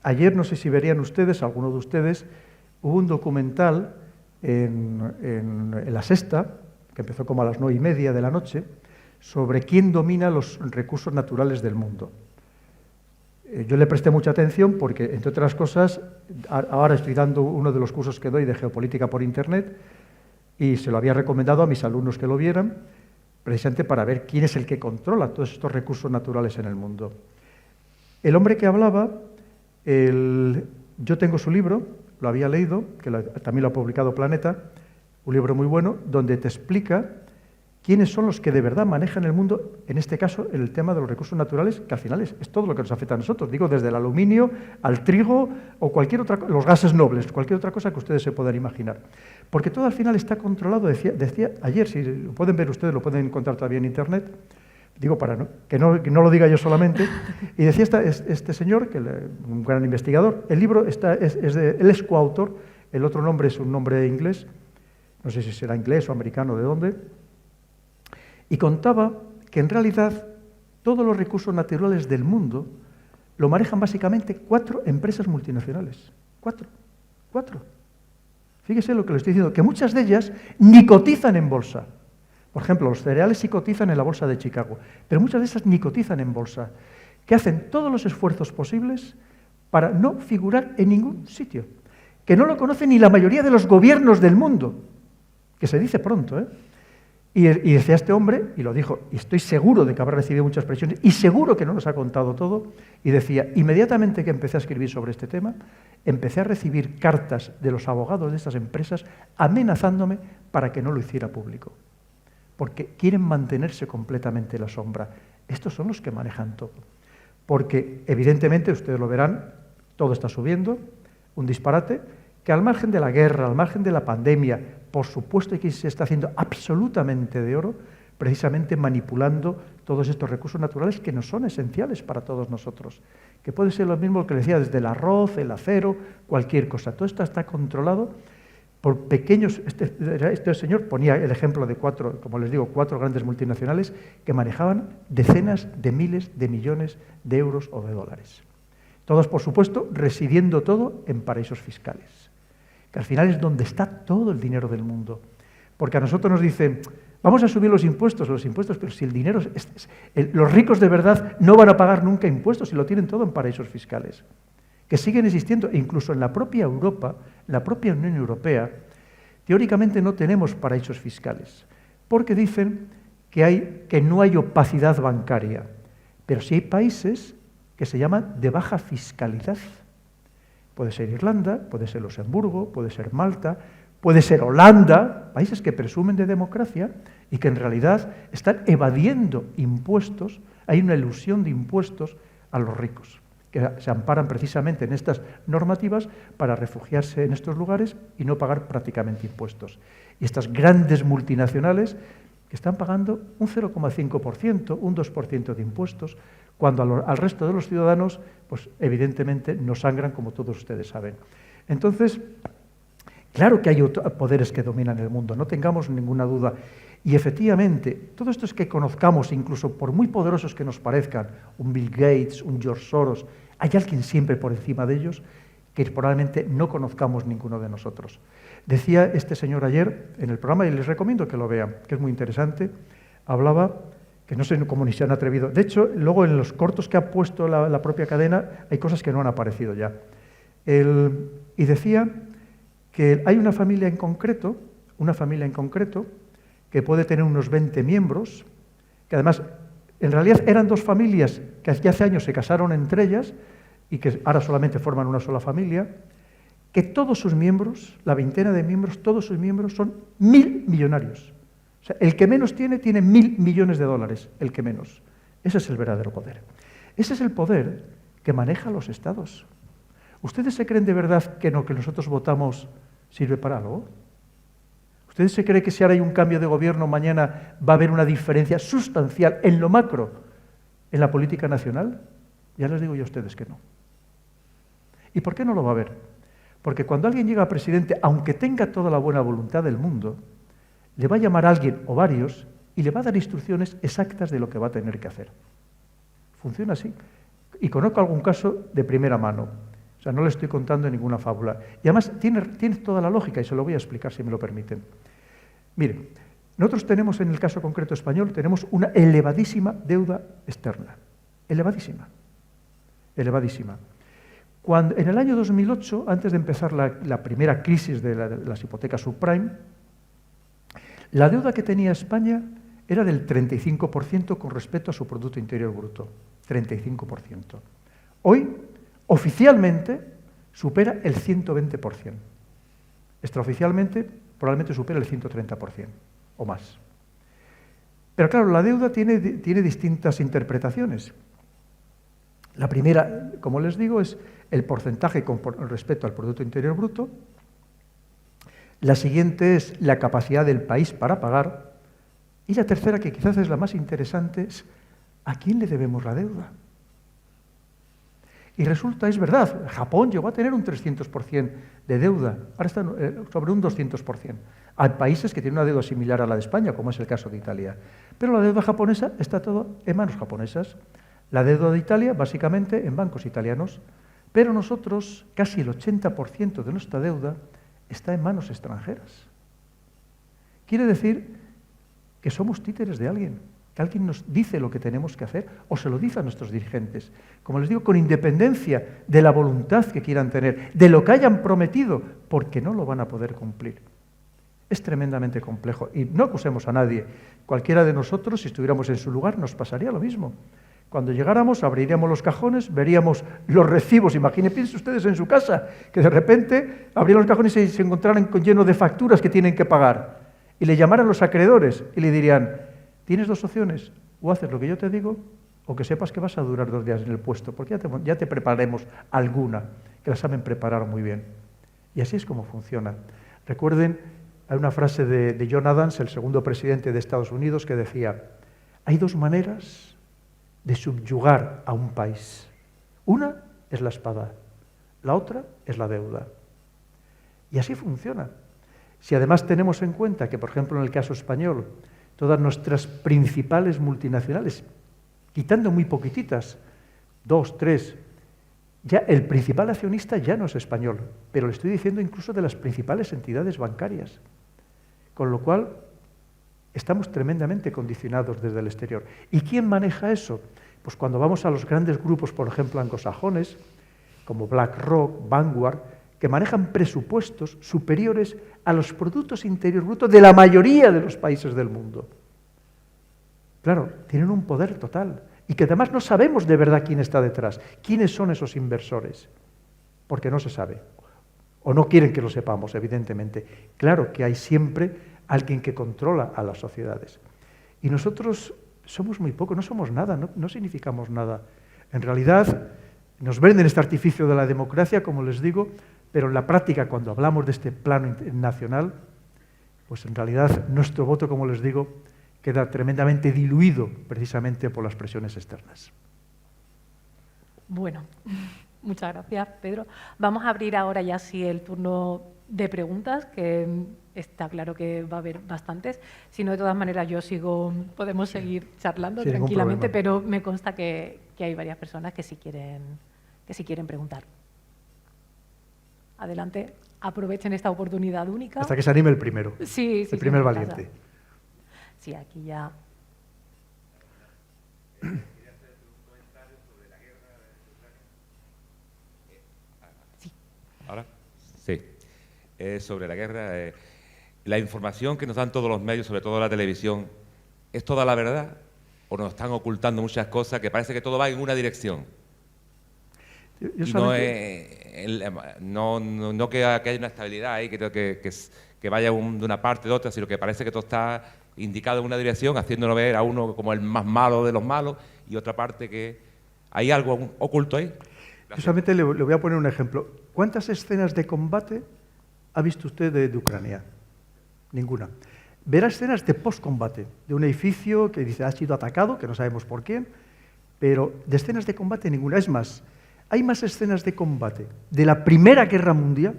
ayer, no sé si verían ustedes, alguno de ustedes, hubo un documental en La Sexta, que empezó como a las 9:30 de la noche, sobre quién domina los recursos naturales del mundo. Yo le presté mucha atención porque, entre otras cosas, ahora estoy dando uno de los cursos que doy de geopolítica por Internet y se lo había recomendado a mis alumnos que lo vieran, precisamente para ver quién es el que controla todos estos recursos naturales en el mundo. El hombre que hablaba, yo tengo su libro, lo había leído, que también lo ha publicado Planeta, un libro muy bueno, donde te explica quiénes son los que de verdad manejan el mundo, en este caso, el tema de los recursos naturales, que al final es todo lo que nos afecta a nosotros. Digo, desde el aluminio al trigo o cualquier otra cosa, los gases nobles, cualquier otra cosa que ustedes se puedan imaginar. Porque todo al final está controlado, decía ayer, si lo pueden ver ustedes, lo pueden encontrar todavía en Internet, digo que no lo diga yo solamente, y decía este señor, un gran investigador, el libro él es coautor, el otro nombre es un nombre inglés, no sé si será inglés o americano, de dónde, y contaba que en realidad todos los recursos naturales del mundo lo manejan básicamente 4 empresas multinacionales. 4. Fíjese lo que le estoy diciendo, que muchas de ellas ni cotizan en bolsa. Por ejemplo, los cereales sí cotizan en la bolsa de Chicago, pero muchas de esas ni cotizan en bolsa, que hacen todos los esfuerzos posibles para no figurar en ningún sitio, que no lo conocen ni la mayoría de los gobiernos del mundo, que se dice pronto, ¿eh? Y decía este hombre, y lo dijo, y estoy seguro de que habrá recibido muchas presiones, y seguro que no nos ha contado todo, y decía, inmediatamente que empecé a escribir sobre este tema, empecé a recibir cartas de los abogados de estas empresas amenazándome para que no lo hiciera público, porque quieren mantenerse completamente en la sombra. Estos son los que manejan todo, porque evidentemente, ustedes lo verán, todo está subiendo, un disparate, que al margen de la guerra, al margen de la pandemia, por supuesto que se está haciendo absolutamente de oro, precisamente manipulando todos estos recursos naturales que nos son esenciales para todos nosotros, que puede ser lo mismo que decía, desde el arroz, el acero, cualquier cosa. Todo esto está controlado por pequeños... Este señor ponía el ejemplo de 4, como les digo, 4 grandes multinacionales que manejaban decenas de miles de millones de euros o de dólares. Todos, por supuesto, residiendo todo en paraísos fiscales, que al final es donde está todo el dinero del mundo. Porque a nosotros nos dicen, vamos a subir los impuestos, pero si el dinero... los ricos de verdad no van a pagar nunca impuestos y lo tienen todo en paraísos fiscales, que siguen existiendo, e incluso en la propia Europa, la propia Unión Europea, teóricamente no tenemos paraísos fiscales, porque dicen que no hay opacidad bancaria, pero sí hay países que se llaman de baja fiscalidad. Puede ser Irlanda, puede ser Luxemburgo, puede ser Malta, puede ser Holanda, países que presumen de democracia y que en realidad están evadiendo impuestos, hay una ilusión de impuestos a los ricos. que se amparan precisamente en estas normativas para refugiarse en estos lugares y no pagar prácticamente impuestos. Y estas grandes multinacionales que están pagando un 0,5%, un 2% de impuestos, cuando al resto de los ciudadanos, pues evidentemente nos sangran, como todos ustedes saben. Entonces, claro que hay poderes que dominan el mundo, no tengamos ninguna duda. Y efectivamente, todo esto es que conozcamos, incluso por muy poderosos que nos parezcan, un Bill Gates, un George Soros, hay alguien siempre por encima de ellos que probablemente no conozcamos ninguno de nosotros. Decía este señor ayer en el programa, y les recomiendo que lo vean, que es muy interesante, hablaba, que no sé cómo ni se han atrevido, de hecho, luego en los cortos que ha puesto la propia cadena, hay cosas que no han aparecido ya. Y decía que hay una familia en concreto, que puede tener unos 20 miembros, que además, en realidad eran dos familias que hace años se casaron entre ellas y que ahora solamente forman una sola familia, que todos sus miembros, la veintena de miembros, todos sus miembros son 1.000 millonarios. O sea, el que menos tiene 1.000 millones de dólares, el que menos. Ese es el verdadero poder. Ese es el poder que maneja los estados. ¿Ustedes se creen de verdad que lo que nosotros votamos sirve para algo? ¿Ustedes se creen que si ahora hay un cambio de gobierno mañana va a haber una diferencia sustancial en lo macro en la política nacional? Ya les digo yo a ustedes que no. ¿Y por qué no lo va a haber? Porque cuando alguien llega a presidente, aunque tenga toda la buena voluntad del mundo, le va a llamar a alguien o varios y le va a dar instrucciones exactas de lo que va a tener que hacer. Funciona así. Y conozco algún caso de primera mano. O sea, no le estoy contando ninguna fábula. Y además tiene toda la lógica, y se lo voy a explicar si me lo permiten. Miren, nosotros tenemos, en el caso concreto español, tenemos una elevadísima deuda externa. Elevadísima. Elevadísima. Cuando, en el año 2008, antes de empezar la primera crisis de las hipotecas subprime, la deuda que tenía España era del 35% con respecto a su Producto Interior Bruto. 35%. Hoy, oficialmente, supera el 120%. Extraoficialmente, probablemente supera el 130% o más. Pero claro, la deuda tiene distintas interpretaciones. La primera, como les digo, es el porcentaje con respecto al Producto Interior Bruto. La siguiente es la capacidad del país para pagar. Y la tercera, que quizás es la más interesante, es ¿a quién le debemos la deuda? Y resulta, es verdad, Japón llegó a tener un 300% de deuda, ahora está sobre un 200%. Hay países que tienen una deuda similar a la de España, como es el caso de Italia. Pero la deuda japonesa está todo en manos japonesas. La deuda de Italia, básicamente, en bancos italianos. Pero nosotros, casi el 80% de nuestra deuda está en manos extranjeras. Quiere decir que somos títeres de alguien, que alguien nos dice lo que tenemos que hacer o se lo dice a nuestros dirigentes. Como les digo, con independencia de la voluntad que quieran tener, de lo que hayan prometido, porque no lo van a poder cumplir. Es tremendamente complejo. Y no acusemos a nadie. Cualquiera de nosotros, si estuviéramos en su lugar, nos pasaría lo mismo. Cuando llegáramos, abriríamos los cajones, veríamos los recibos. Piensen ustedes en su casa, que de repente abrirían los cajones y se encontraran llenos de facturas que tienen que pagar. Y le llamaran los acreedores y le dirían: tienes dos opciones, o haces lo que yo te digo, o que sepas que vas a durar 2 días en el puesto, porque ya te prepararemos alguna, que la saben preparar muy bien. Y así es como funciona. Recuerden, hay una frase de John Adams, el segundo presidente de Estados Unidos, que decía: hay 2 maneras de subyugar a un país. Una es la espada, la otra es la deuda. Y así funciona. Si además tenemos en cuenta que, por ejemplo, en el caso español, todas nuestras principales multinacionales, quitando muy poquititas, 2, 3, ya el principal accionista ya no es español, pero le estoy diciendo incluso de las principales entidades bancarias. Con lo cual, estamos tremendamente condicionados desde el exterior. ¿Y quién maneja eso? Pues cuando vamos a los grandes grupos, por ejemplo, anglosajones, como BlackRock, Vanguard, que manejan presupuestos superiores a los productos interiores brutos de la mayoría de los países del mundo. Claro, tienen un poder total y que además no sabemos de verdad quién está detrás, quiénes son esos inversores, porque no se sabe, o no quieren que lo sepamos, evidentemente. Claro que hay siempre alguien que controla a las sociedades. Y nosotros somos muy poco, no somos nada, no significamos nada. En realidad, Nos venden este artificio de la democracia, como les digo, pero en la práctica, cuando hablamos de este plano nacional, pues en realidad nuestro voto, como les digo, queda tremendamente diluido precisamente por las presiones externas. Bueno, muchas gracias, Pedro. Vamos a abrir ahora ya sí el turno de preguntas, que está claro que va a haber bastantes. Si no, de todas maneras, podemos seguir charlando tranquilamente, pero me consta que hay varias personas que sí quieren preguntar. Adelante, aprovechen esta oportunidad única. Hasta que se anime el primero. Sí, el primer valiente. Sí, aquí ya. ¿Ahora? Sí. Sobre la guerra, la información que nos dan todos los medios, sobre todo la televisión, ¿es toda la verdad? ¿O nos están ocultando muchas cosas que parece que todo va en una dirección? No que haya una estabilidad ahí, que vaya de una parte de otra, sino que parece que todo está indicado en una dirección, haciéndolo ver a uno como el más malo de los malos, y otra parte que hay algo oculto ahí. Yo solamente le voy a poner un ejemplo. ¿Cuántas escenas de combate ha visto usted de Ucrania? Ninguna. Verá escenas de postcombate, de un edificio que dice ha sido atacado, que no sabemos por quién, pero de escenas de combate ninguna. Es más, hay más escenas de combate de la Primera Guerra Mundial,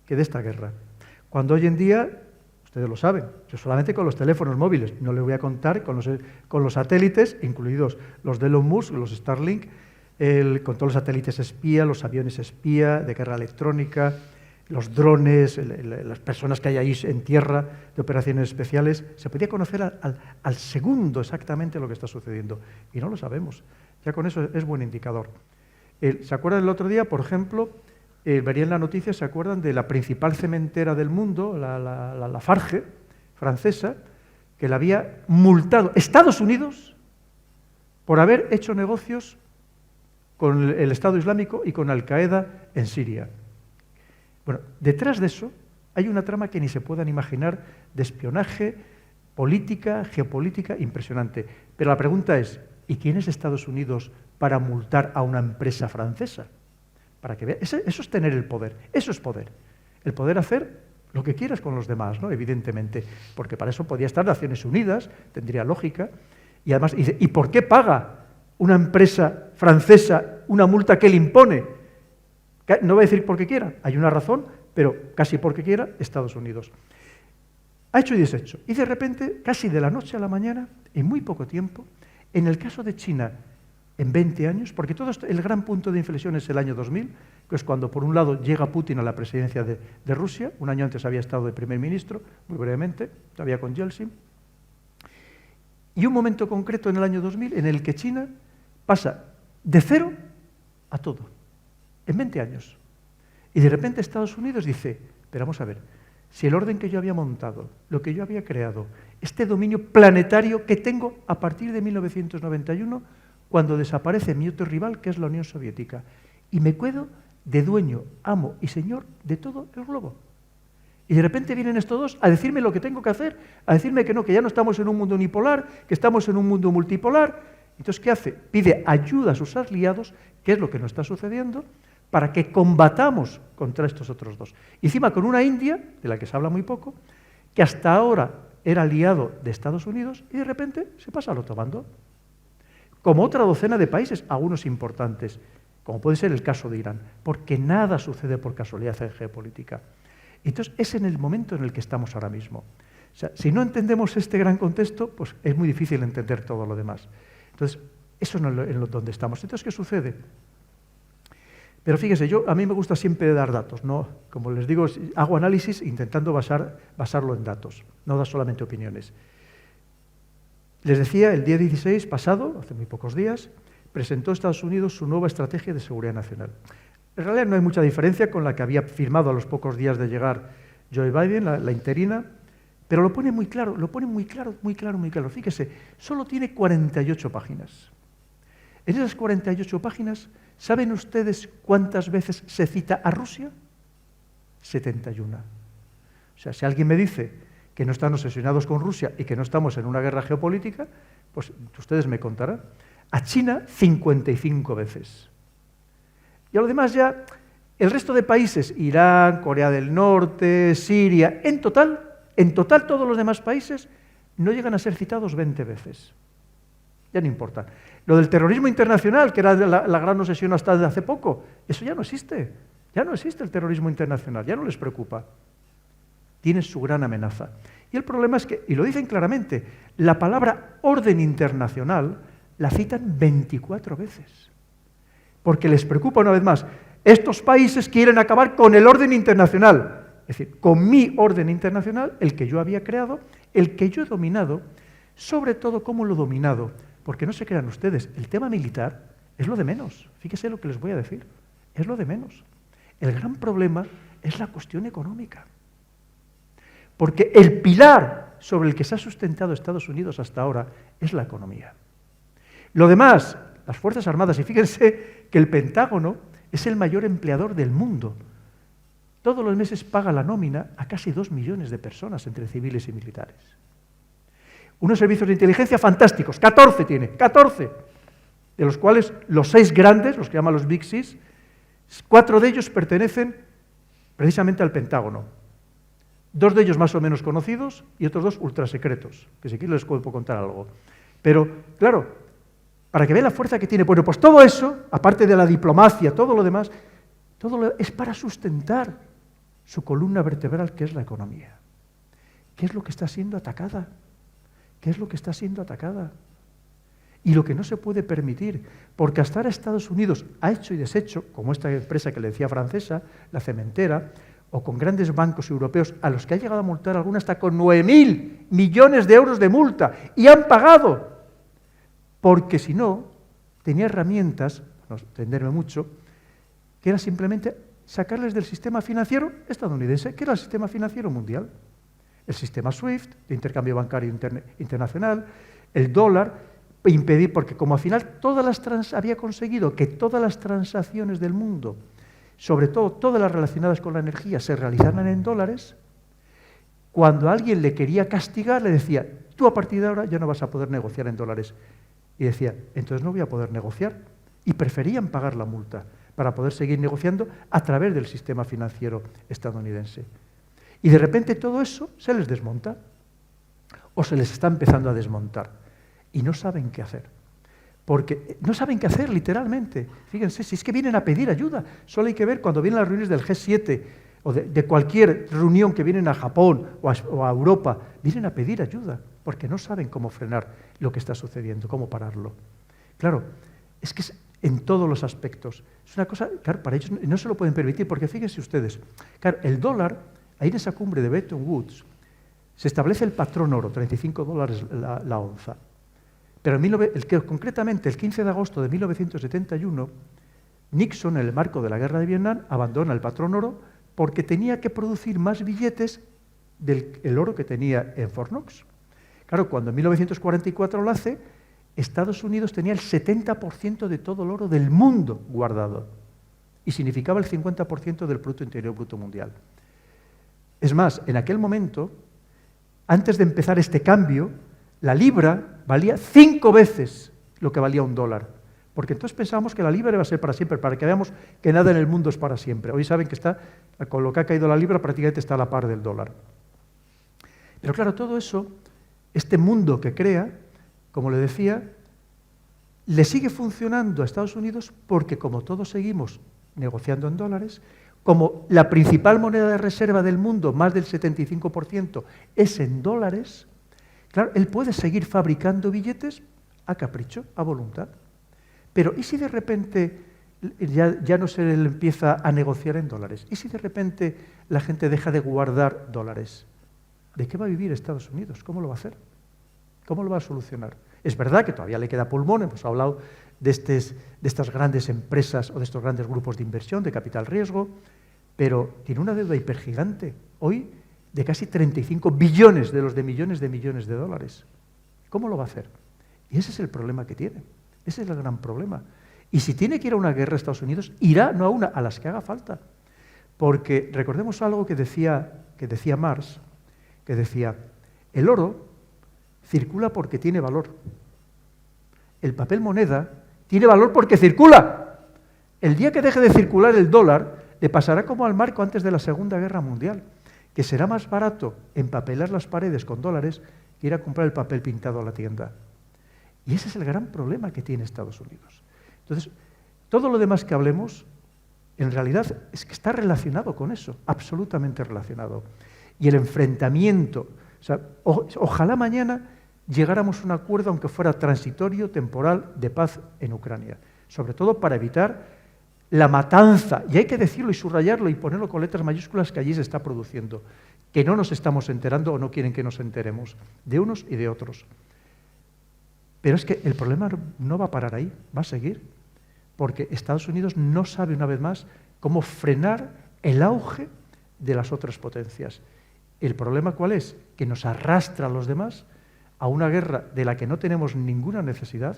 que de esta guerra. Cuando hoy en día, ustedes lo saben, yo solamente con los teléfonos móviles, no les voy a contar con los satélites, incluidos los de Elon Musk, los Starlink, con todos los satélites espía, los aviones espía, de guerra electrónica, los drones, las personas que hay ahí en tierra de operaciones especiales, se podía conocer al segundo exactamente lo que está sucediendo, y no lo sabemos. Ya con eso es buen indicador. ¿Se acuerdan el otro día, por ejemplo, verían la noticia, se acuerdan de la principal cementera del mundo, la Lafarge, francesa, que la había multado Estados Unidos por haber hecho negocios con el Estado Islámico y con Al-Qaeda en Siria? Bueno, detrás de eso hay una trama que ni se puedan imaginar de espionaje, política, geopolítica, impresionante. Pero la pregunta es, ¿y quién es Estados Unidos para multar a una empresa francesa? Para que vea, eso es tener el poder, eso es poder. El poder hacer lo que quieras con los demás, ¿no? Evidentemente, porque para eso podía estar Naciones Unidas, tendría lógica. Y además, ¿y por qué paga una empresa francesa una multa que le impone? No voy a decir porque quiera, hay una razón, pero casi porque quiera, Estados Unidos. Ha hecho y deshecho. Y de repente, casi de la noche a la mañana, en muy poco tiempo, en el caso de China, en 20 años, porque todo esto, el gran punto de inflexión es el año 2000, que es cuando, por un lado, llega Putin a la presidencia de Rusia, un año antes había estado de primer ministro, muy brevemente, todavía con Yeltsin, y un momento concreto en el año 2000 en el que China pasa de cero a todo, en 20 años. Y de repente Estados Unidos dice, pero vamos a ver, si el orden que yo había montado, lo que yo había creado, este dominio planetario que tengo a partir de 1991, cuando desaparece mi otro rival, que es la Unión Soviética, y me quedo de dueño, amo y señor de todo el globo. Y de repente vienen estos dos a decirme lo que tengo que hacer, a decirme que no, que ya no estamos en un mundo unipolar, que estamos en un mundo multipolar. Entonces, ¿qué hace? Pide ayuda a sus aliados, que es lo que nos está sucediendo, para que combatamos contra estos otros dos. Y encima con una India, de la que se habla muy poco, que hasta ahora era aliado de Estados Unidos, y de repente se pasa al otro bando. Como otra docena de países, algunos importantes, como puede ser el caso de Irán, porque nada sucede por casualidad en geopolítica. Entonces, es en el momento en el que estamos ahora mismo. O sea, si no entendemos este gran contexto, pues es muy difícil entender todo lo demás. Entonces, eso es donde estamos. Entonces, ¿qué sucede? Pero fíjese, a mí me gusta siempre dar datos, ¿no? Como les digo, hago análisis intentando basarlo en datos, no dar solamente opiniones. Les decía, el día 16 pasado, hace muy pocos días, presentó Estados Unidos su nueva estrategia de seguridad nacional. En realidad no hay mucha diferencia con la que había firmado a los pocos días de llegar Joe Biden, la interina, pero lo pone muy claro, muy claro. Fíjese, solo tiene 48 páginas. En esas 48 páginas, ¿saben ustedes cuántas veces se cita a Rusia? 71. O sea, si alguien me dice que no están obsesionados con Rusia y que no estamos en una guerra geopolítica, pues ustedes me contarán. a China 55 veces. Y a lo demás ya, el resto de países, Irán, Corea del Norte, Siria, en total todos los demás países no llegan a ser citados 20 veces. Ya no importa. Lo del terrorismo internacional, que era la gran obsesión hasta hace poco, eso ya no existe. Ya no existe el terrorismo internacional, ya no les preocupa. Tiene su gran amenaza. Y el problema es que, y lo dicen claramente, la palabra orden internacional la citan 24 veces. Porque les preocupa una vez más. Estos países quieren acabar con el orden internacional. Es decir, con mi orden internacional, el que yo había creado, el que yo he dominado, sobre todo cómo lo he dominado. Porque no se crean ustedes, el tema militar es lo de menos. Fíjese lo que les voy a decir. Es lo de menos. El gran problema es la cuestión económica. Porque el pilar sobre el que se ha sustentado Estados Unidos hasta ahora es la economía. Lo demás, las Fuerzas Armadas, y fíjense que el Pentágono es el mayor empleador del mundo. Todos los meses paga la nómina a casi 2 millones de personas entre civiles y militares. Unos servicios de inteligencia fantásticos, 14 tiene, 14, de los cuales los 6 grandes, los que llaman los Big Six, 4 de ellos pertenecen precisamente al Pentágono. 2 de ellos más o menos conocidos y otros 2 ultrasecretos, que si quieren les puedo contar algo. Pero, claro, para que vean la fuerza que tiene, bueno, pues todo eso, aparte de la diplomacia, todo lo demás, es para sustentar su columna vertebral, que es la economía. ¿Qué es lo que está siendo atacada? ¿Qué es lo que está siendo atacada? Y lo que no se puede permitir, porque hasta ahora Estados Unidos ha hecho y deshecho, como esta empresa que le decía francesa, la cementera, o con grandes bancos europeos, a los que ha llegado a multar alguna hasta con 9.000 millones de euros de multa, y han pagado, porque si no, tenía herramientas, no extenderme mucho, que era simplemente sacarles del sistema financiero estadounidense, que era el sistema financiero mundial. El sistema SWIFT, de intercambio bancario internacional, el dólar, impedir, porque como al final había conseguido que todas las transacciones del mundo, sobre todo todas las relacionadas con la energía, se realizaran en dólares, cuando alguien le quería castigar, le decía, tú a partir de ahora ya no vas a poder negociar en dólares. Y decía, entonces no voy a poder negociar. Y preferían pagar la multa para poder seguir negociando a través del sistema financiero estadounidense. Y de repente todo eso se les desmonta, o se les está empezando a desmontar, y no saben qué hacer. Porque no saben qué hacer, literalmente. Fíjense, si es que vienen a pedir ayuda, solo hay que ver cuando vienen las reuniones del G7, o de cualquier reunión que vienen a Japón o a Europa, vienen a pedir ayuda, porque no saben cómo frenar lo que está sucediendo, cómo pararlo. Claro, es que es en todos los aspectos. Es una cosa, claro, para ellos no se lo pueden permitir, porque fíjense ustedes, claro, el dólar, ahí en esa cumbre de Bretton Woods, se establece el patrón oro, $35 la onza. Pero concretamente el 15 de agosto de 1971, Nixon, en el marco de la guerra de Vietnam, abandona el patrón oro porque tenía que producir más billetes del oro que tenía en Fort Knox. Claro, cuando en 1944 lo hace, Estados Unidos tenía el 70% de todo el oro del mundo guardado y significaba el 50% del Producto Interior Bruto Mundial. Es más, en aquel momento, antes de empezar este cambio, la libra valía 5 veces lo que valía un dólar. Porque entonces pensábamos que la libra iba a ser para siempre, para que veamos que nada en el mundo es para siempre. Hoy saben que con lo que ha caído la libra, prácticamente está a la par del dólar. Pero claro, todo eso, este mundo que crea, como le decía, le sigue funcionando a Estados Unidos porque como todos seguimos negociando en dólares, como la principal moneda de reserva del mundo, más del 75%, es en dólares, claro, él puede seguir fabricando billetes a capricho, a voluntad. Pero ¿y si de repente ya no se le empieza a negociar en dólares? ¿Y si de repente la gente deja de guardar dólares? ¿De qué va a vivir Estados Unidos? ¿Cómo lo va a hacer? ¿Cómo lo va a solucionar? Es verdad que todavía le queda pulmón, hemos hablado de estas grandes empresas o de estos grandes grupos de inversión, de capital riesgo, pero tiene una deuda hipergigante, hoy de casi 35 billones de los de millones de dólares. ¿Cómo lo va a hacer? Y ese es el problema que tiene, ese es el gran problema. Y si tiene que ir a una guerra Estados Unidos, irá no a una, a las que haga falta. Porque recordemos algo que decía Marx, que decía, el oro circula porque tiene valor. el papel moneda tiene valor porque circula. El día que deje de circular el dólar, le pasará como al marco antes de la Segunda Guerra Mundial, que será más barato empapelar las paredes con dólares que ir a comprar el papel pintado a la tienda. Y ese es el gran problema que tiene Estados Unidos. Entonces, todo lo demás que hablemos, en realidad, es que está relacionado con eso, absolutamente relacionado. Y el enfrentamiento, o sea, ojalá mañana llegáramos a un acuerdo, aunque fuera transitorio, temporal, de paz en Ucrania, sobre todo para evitar la matanza, y hay que decirlo y subrayarlo y ponerlo con letras mayúsculas, que allí se está produciendo, que no nos estamos enterando o no quieren que nos enteremos, de unos y de otros. Pero es que el problema no va a parar ahí, va a seguir, porque Estados Unidos no sabe una vez más cómo frenar el auge de las otras potencias. ¿El problema cuál es? Que nos arrastra a los demás a una guerra de la que no tenemos ninguna necesidad,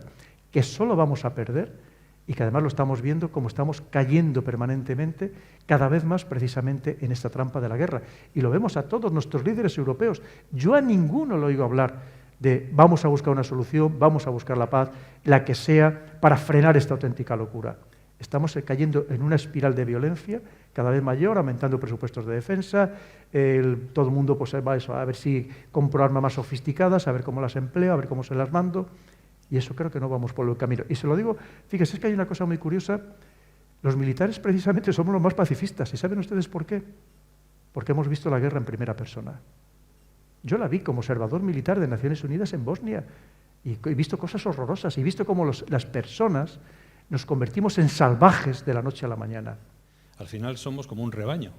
que solo vamos a perder, y que además lo estamos viendo como estamos cayendo permanentemente, cada vez más precisamente en esta trampa de la guerra. Y lo vemos a todos nuestros líderes europeos. Yo a ninguno le oigo hablar de vamos a buscar una solución, vamos a buscar la paz, la que sea, para frenar esta auténtica locura. Estamos cayendo en una espiral de violencia cada vez mayor, aumentando presupuestos de defensa, todo el mundo pues, va a ver si compro armas más sofisticadas, a ver cómo las empleo, a ver cómo se las mando. Y eso creo que no vamos por el camino. Y se lo digo, fíjense, es que hay una cosa muy curiosa. Los militares precisamente somos los más pacifistas. ¿Y saben ustedes por qué? Porque hemos visto la guerra en primera persona. Yo la vi como observador militar de Naciones Unidas en Bosnia. Y he visto cosas horrorosas. Y he visto cómo las personas nos convertimos en salvajes de la noche a la mañana. Al final somos como un rebaño,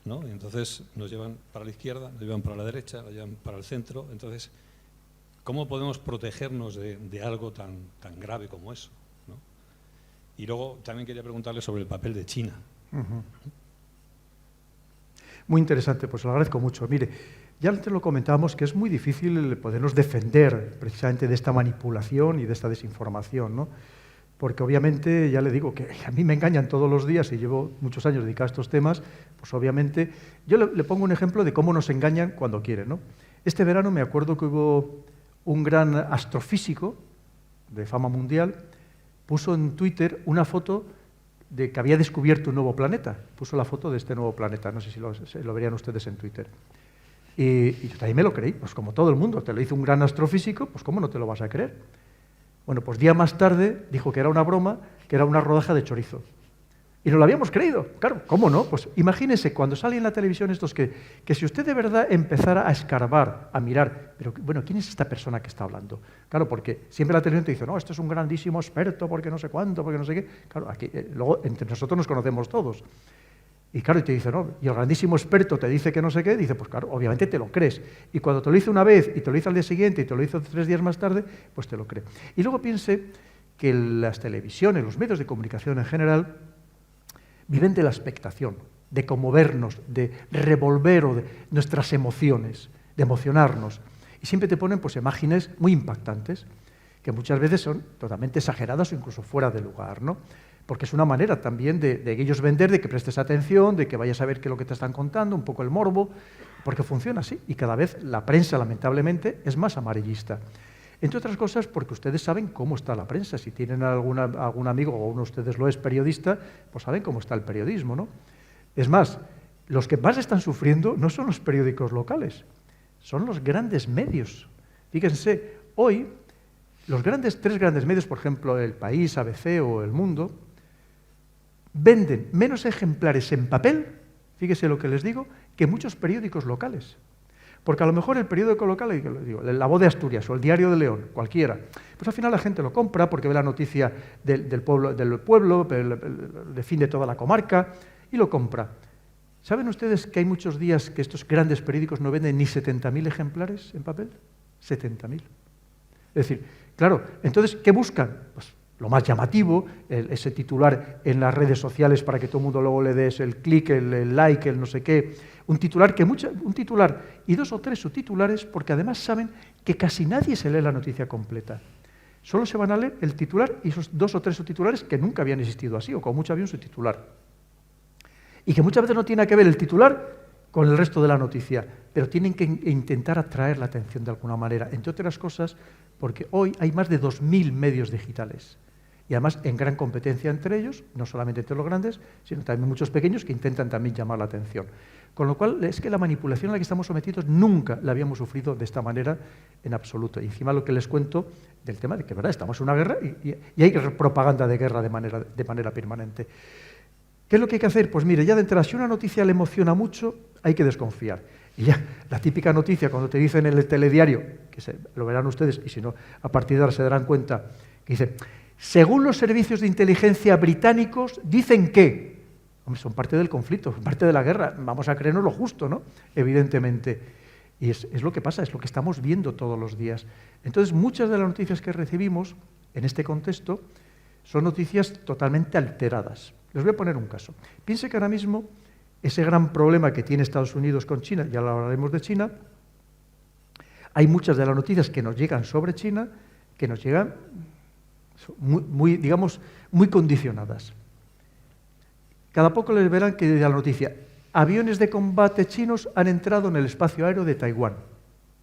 ¿no? Y entonces nos llevan para la izquierda, nos llevan para la derecha, nos llevan para el centro. Entonces, ¿cómo podemos protegernos de algo tan grave como eso, ¿no? Y luego también quería preguntarle sobre el papel de China. Muy interesante, pues lo agradezco mucho. Mire, ya antes lo comentábamos que es muy difícil podernos defender precisamente de esta manipulación y de esta desinformación, ¿no? Porque obviamente, ya le digo, que a mí me engañan todos los días y llevo muchos años dedicados a estos temas, pues obviamente, yo le pongo un ejemplo de cómo nos engañan cuando quieren, ¿no? Este verano me acuerdo que hubo un gran astrofísico de fama mundial, puso en Twitter una foto de que había descubierto un nuevo planeta. Puso la foto de este nuevo planeta, no sé si lo verían ustedes en Twitter. Y yo también me lo creí, pues como todo el mundo, te lo hizo un gran astrofísico, pues ¿cómo no te lo vas a creer? Bueno, pues día más tarde dijo que era una broma, que era una rodaja de chorizo. Y no lo habíamos creído, claro, ¿cómo no? Pues imagínense, cuando sale en la televisión estos que si usted de verdad empezara a escarbar, a mirar, pero bueno, ¿quién es esta persona que está hablando? Claro, porque siempre la televisión te dice, no, esto es un grandísimo experto, porque no sé cuánto, porque no sé qué. Claro, aquí, luego entre nosotros nos conocemos todos. Y claro, y te dice, no, y el grandísimo experto te dice que no sé qué, dice, pues claro, obviamente te lo crees. Y cuando te lo hizo una vez, y te lo hizo al día siguiente, y te lo hizo 3 días más tarde, pues te lo cree. Y luego piense que las televisiones, los medios de comunicación en general, viven de la expectación, de conmovernos, de revolver o de nuestras emociones, de emocionarnos. Y siempre te ponen pues imágenes muy impactantes, que muchas veces son totalmente exageradas o incluso fuera de lugar, ¿no? Porque es una manera también de ellos vender, de que prestes atención, de que vayas a ver qué es lo que te están contando, un poco el morbo, porque funciona así. Y cada vez la prensa, lamentablemente, es más amarillista. Entre otras cosas, porque ustedes saben cómo está la prensa. Si tienen algún amigo, o uno de ustedes lo es periodista, pues saben cómo está el periodismo, ¿no? Es más, los que más están sufriendo no son los periódicos locales, son los grandes medios. Fíjense, hoy, los 3 grandes medios, por ejemplo, El País, ABC o El Mundo, venden menos ejemplares en papel, fíjese lo que les digo, que muchos periódicos locales. Porque a lo mejor el periódico local, digo, La Voz de Asturias o el Diario de León, cualquiera, pues al final la gente lo compra porque ve la noticia del pueblo, defiende toda la comarca y lo compra. ¿Saben ustedes que hay muchos días que estos grandes periódicos no venden ni 70.000 ejemplares en papel? 70.000. Es decir, claro, entonces, ¿qué buscan? Pues lo más llamativo, ese titular en las redes sociales para que todo el mundo luego le des el clic, el like, el no sé qué. Un titular y 2 o 3 subtitulares, porque además saben que casi nadie se lee la noticia completa. Solo se van a leer el titular y esos 2 o 3 subtitulares que nunca habían existido así, o como mucho había un subtitular. Y que muchas veces no tiene que ver el titular con el resto de la noticia, pero tienen que intentar atraer la atención de alguna manera, entre otras cosas, porque hoy hay más de 2.000 medios digitales, y además en gran competencia entre ellos, no solamente entre los grandes, sino también muchos pequeños que intentan también llamar la atención. Con lo cual, es que la manipulación a la que estamos sometidos nunca la habíamos sufrido de esta manera en absoluto. Y encima lo que les cuento del tema de que, ¿verdad?, estamos en una guerra y hay propaganda de guerra de manera permanente. ¿Qué es lo que hay que hacer? Pues mire, ya de entrada, si una noticia le emociona mucho, hay que desconfiar. Y ya, la típica noticia, cuando te dicen en el telediario, lo verán ustedes, y si no, a partir de ahora se darán cuenta, que dice, según los servicios de inteligencia británicos, dicen que... Hombre, son parte del conflicto, son parte de la guerra, vamos a creernos lo justo, ¿no? Evidentemente. Y es lo que pasa, es lo que estamos viendo todos los días. Entonces, muchas de las noticias que recibimos en este contexto son noticias totalmente alteradas. Les voy a poner un caso. Piense que ahora mismo ese gran problema que tiene Estados Unidos con China, ya lo hablaremos de China, hay muchas de las noticias que nos llegan sobre China que nos llegan digamos, muy condicionadas. Cada poco les verán que de la noticia, aviones de combate chinos han entrado en el espacio aéreo de Taiwán,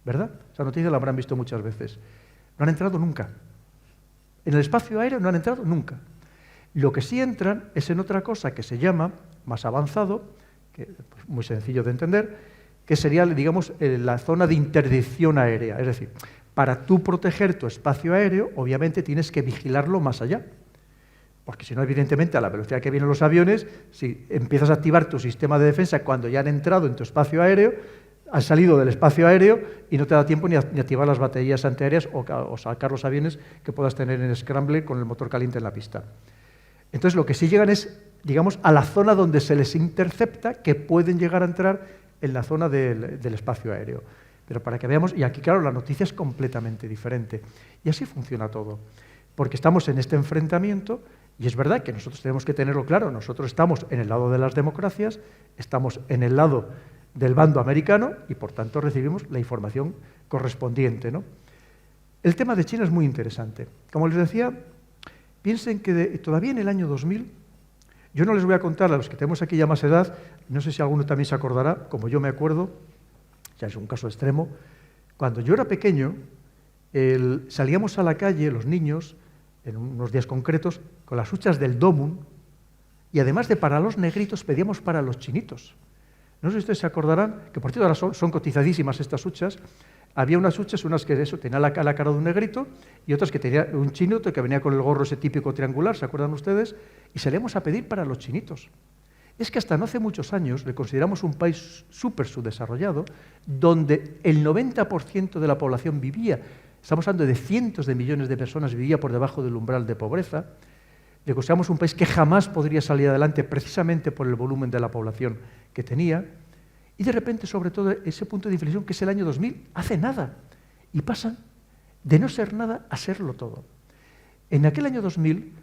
¿verdad? Esa noticia la habrán visto muchas veces. No han entrado nunca. En el espacio aéreo no han entrado nunca. Lo que sí entran es en otra cosa que se llama, más avanzado, que, pues, muy sencillo de entender, que sería, digamos, la zona de interdicción aérea. Es decir, para tú proteger tu espacio aéreo, obviamente tienes que vigilarlo más allá. Porque si no, evidentemente, a la velocidad que vienen los aviones, si empiezas a activar tu sistema de defensa cuando ya han entrado en tu espacio aéreo, han salido del espacio aéreo y no te da tiempo ni activar las baterías antiaéreas o sacar los aviones que puedas tener en scramble con el motor caliente en la pista. Entonces, lo que sí llegan es, digamos, a la zona donde se les intercepta, que pueden llegar a entrar en la zona del espacio aéreo. Pero para que veamos, y aquí, claro, la noticia es completamente diferente. Y así funciona todo. Porque estamos en este enfrentamiento. Y es verdad que nosotros tenemos que tenerlo claro, nosotros estamos en el lado de las democracias, estamos en el lado del bando americano y por tanto recibimos la información correspondiente, ¿no? El tema de China es muy interesante. Como les decía, piensen que todavía en el año 2000, yo no les voy a contar a los que tenemos aquí ya más edad, no sé si alguno también se acordará, como yo me acuerdo, ya es un caso extremo, cuando yo era pequeño, salíamos a la calle, los niños, en unos días concretos, con las huchas del Domun, y además de para los negritos, pedíamos para los chinitos. No sé si ustedes se acordarán, que por cierto ahora son cotizadísimas estas huchas. Había unas huchas, unas que tenían la cara de un negrito, y otras que tenía un chinito que venía con el gorro ese típico triangular, ¿se acuerdan ustedes? Y salíamos a pedir para los chinitos. Es que hasta no hace muchos años le consideramos un país súper subdesarrollado, donde el 90% de la población vivía, estamos hablando de cientos de millones de personas, vivía por debajo del umbral de pobreza. Le consideramos un país que jamás podría salir adelante precisamente por el volumen de la población que tenía. Y de repente, sobre todo, ese punto de inflexión, que es el año 2000, hace nada. Y pasan de no ser nada a serlo todo. En aquel año 2000,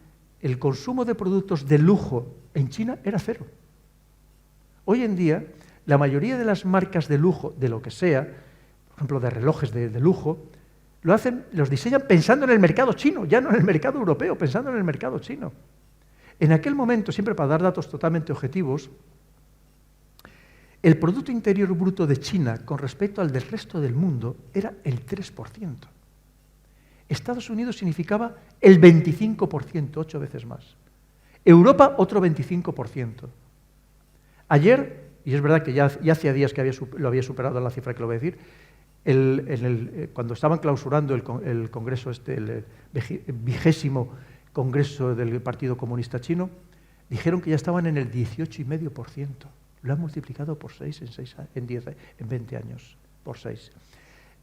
el consumo de productos de lujo en China era cero. Hoy en día, la mayoría de las marcas de lujo, de lo que sea, por ejemplo, de relojes de lujo, los diseñan pensando en el mercado chino, ya no en el mercado europeo, pensando en el mercado chino. En aquel momento, siempre para dar datos totalmente objetivos, el Producto Interior Bruto de China con respecto al del resto del mundo era el 3%. Estados Unidos significaba el 25%, 8 veces más. Europa, otro 25%. Ayer, y es verdad que ya hacía días que lo había superado la cifra que lo voy a decir, cuando estaban clausurando el congreso, el 20º congreso del Partido Comunista Chino, dijeron que ya estaban en el 18,5%. Lo han multiplicado por 6 en 20 años, por 6.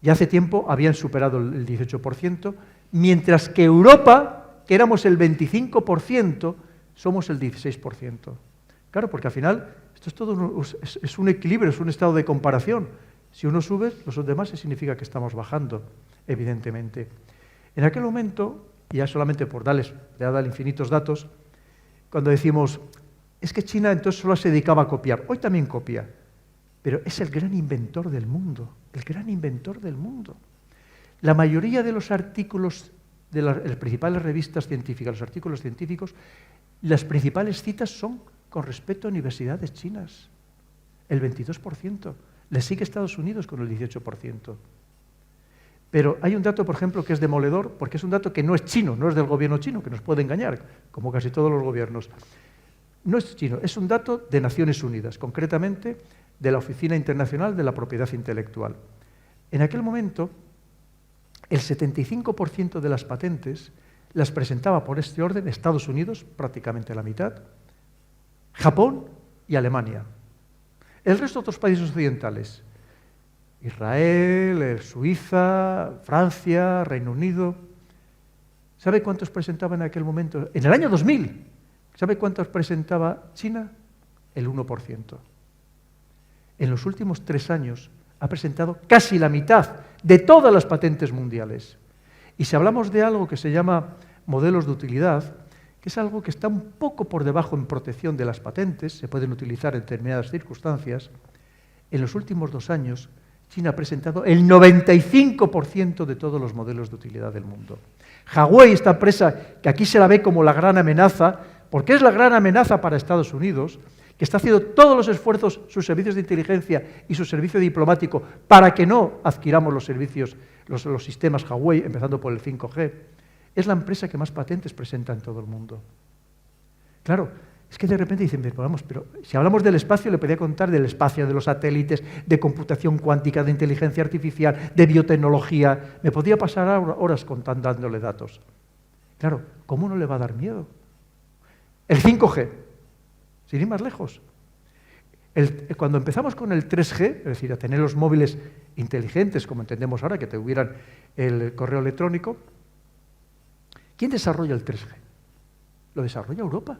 Ya hace tiempo habían superado el 18%, mientras que Europa, que éramos el 25%, somos el 16%. Claro, porque al final esto es todo es un equilibrio, es un estado de comparación. Si uno sube, los demás significa que estamos bajando, evidentemente. En aquel momento, ya solamente por darle infinitos datos, cuando decimos, es que China entonces solo se dedicaba a copiar, hoy también copia, pero es el gran inventor del mundo, el gran inventor del mundo. La mayoría de los artículos de las principales revistas científicas, los artículos científicos, las principales citas son con respecto a universidades chinas. el 22%. Le sigue Estados Unidos con el 18%. Pero hay un dato, por ejemplo, que es demoledor, porque es un dato que no es chino, no es del gobierno chino, que nos puede engañar, como casi todos los gobiernos. No es chino, es un dato de Naciones Unidas, concretamente de la Oficina Internacional de la Propiedad Intelectual. En aquel momento, el 75% de las patentes las presentaba por este orden Estados Unidos, prácticamente la mitad, Japón y Alemania. El resto de otros países occidentales, Israel, Suiza, Francia, Reino Unido. ¿Sabe cuántos presentaba en aquel momento? En el año 2000, ¿sabe cuántos presentaba China? El 1%. En los últimos 3 años ha presentado casi la mitad de todas las patentes mundiales. Y si hablamos de algo que se llama modelos de utilidad, que es algo que está un poco por debajo en protección de las patentes, se pueden utilizar en determinadas circunstancias, en los últimos 2 años China ha presentado el 95% de todos los modelos de utilidad del mundo. Huawei, esta empresa que aquí se la ve como la gran amenaza, porque es la gran amenaza para Estados Unidos, que está haciendo todos los esfuerzos, sus servicios de inteligencia y su servicio diplomático, para que no adquiramos los servicios, los sistemas Huawei, empezando por el 5G, es la empresa que más patentes presenta en todo el mundo. Claro, es que de repente dicen, pero si hablamos del espacio, le podría contar del espacio, de los satélites, de computación cuántica, de inteligencia artificial, de biotecnología. Me podría pasar horas dándole datos. Claro, ¿cómo no le va a dar miedo? El 5G, sin ir más lejos. Cuando empezamos con el 3G, es decir, a tener los móviles inteligentes, como entendemos ahora, que tuvieran el correo electrónico, ¿quién desarrolla el 3G? Lo desarrolla Europa.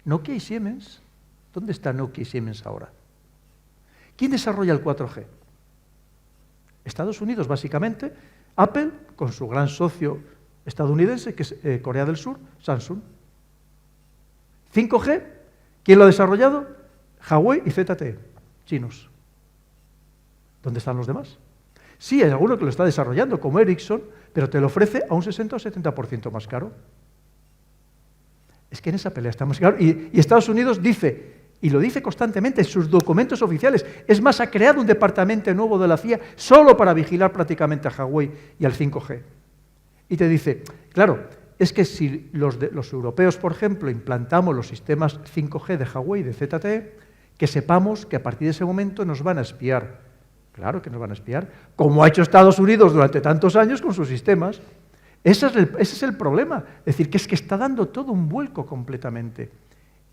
Nokia y Siemens. ¿Dónde está Nokia y Siemens ahora? ¿Quién desarrolla el 4G? Estados Unidos, básicamente. Apple, con su gran socio estadounidense, que es Corea del Sur, Samsung. 5G, ¿quién lo ha desarrollado? Huawei y ZTE, chinos. ¿Dónde están los demás? Sí, hay alguno que lo está desarrollando, como Ericsson, pero te lo ofrece a un 60 o 70% más caro. Es que en esa pelea estamos... Y Estados Unidos dice, y lo dice constantemente en sus documentos oficiales, es más, ha creado un departamento nuevo de la CIA solo para vigilar prácticamente a Huawei y al 5G. Y te dice, claro, es que si los europeos, por ejemplo, implantamos los sistemas 5G de Huawei y de ZTE, que sepamos que a partir de ese momento nos van a espiar. Claro que nos van a espiar, como ha hecho Estados Unidos durante tantos años con sus sistemas. Ese es el problema. Es decir, que está dando todo un vuelco completamente.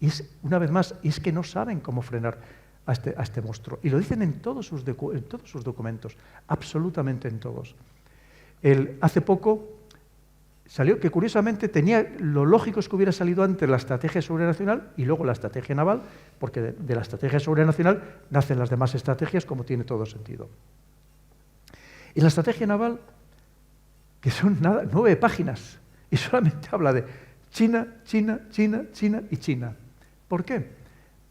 Y una vez más, es que no saben cómo frenar a este monstruo. Y lo dicen en todos sus documentos, absolutamente en todos. Hace poco salió que, curiosamente, lo lógico es que hubiera salido antes la estrategia sobrenacional y luego la estrategia naval, porque de la estrategia sobrenacional nacen las demás estrategias, como tiene todo sentido. Y la estrategia naval, que son 9 páginas, y solamente habla de China, China, China, China y China. ¿Por qué?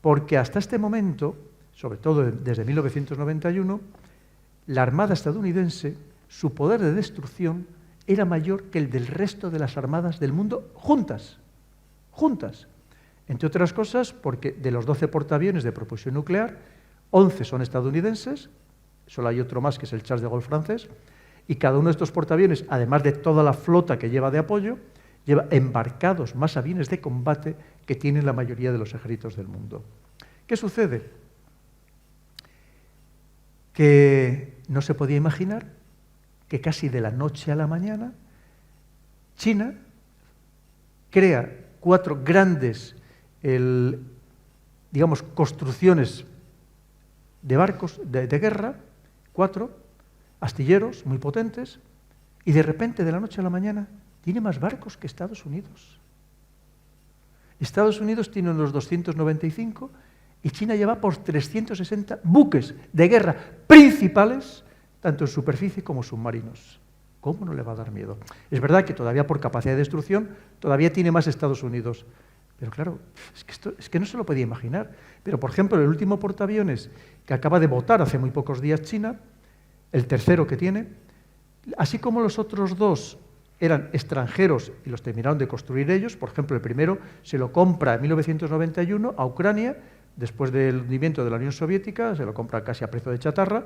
Porque hasta este momento, sobre todo desde 1991, la Armada estadounidense, su poder de destrucción era mayor que el del resto de las armadas del mundo juntas. Entre otras cosas, porque de los 12 portaaviones de propulsión nuclear, 11 son estadounidenses, solo hay otro más que es el Charles de Gaulle francés, y cada uno de estos portaaviones, además de toda la flota que lleva de apoyo, lleva embarcados más aviones de combate que tienen la mayoría de los ejércitos del mundo. ¿Qué sucede? Que no se podía imaginar que casi de la noche a la mañana China crea 4 grandes, construcciones de barcos de guerra, 4 astilleros muy potentes, y de repente, de la noche a la mañana, tiene más barcos que Estados Unidos. Estados Unidos tiene unos 295 y China lleva por 360 buques de guerra principales, tanto en superficie como submarinos. ¿Cómo no le va a dar miedo? Es verdad que todavía por capacidad de destrucción, todavía tiene más Estados Unidos. Pero claro, es que no se lo podía imaginar. Pero, por ejemplo, el último portaaviones que acaba de votar hace muy pocos días China, el tercero que tiene, así como los otros 2 eran extranjeros y los terminaron de construir ellos, por ejemplo, el primero se lo compra en 1991 a Ucrania después del hundimiento de la Unión Soviética, se lo compra casi a precio de chatarra,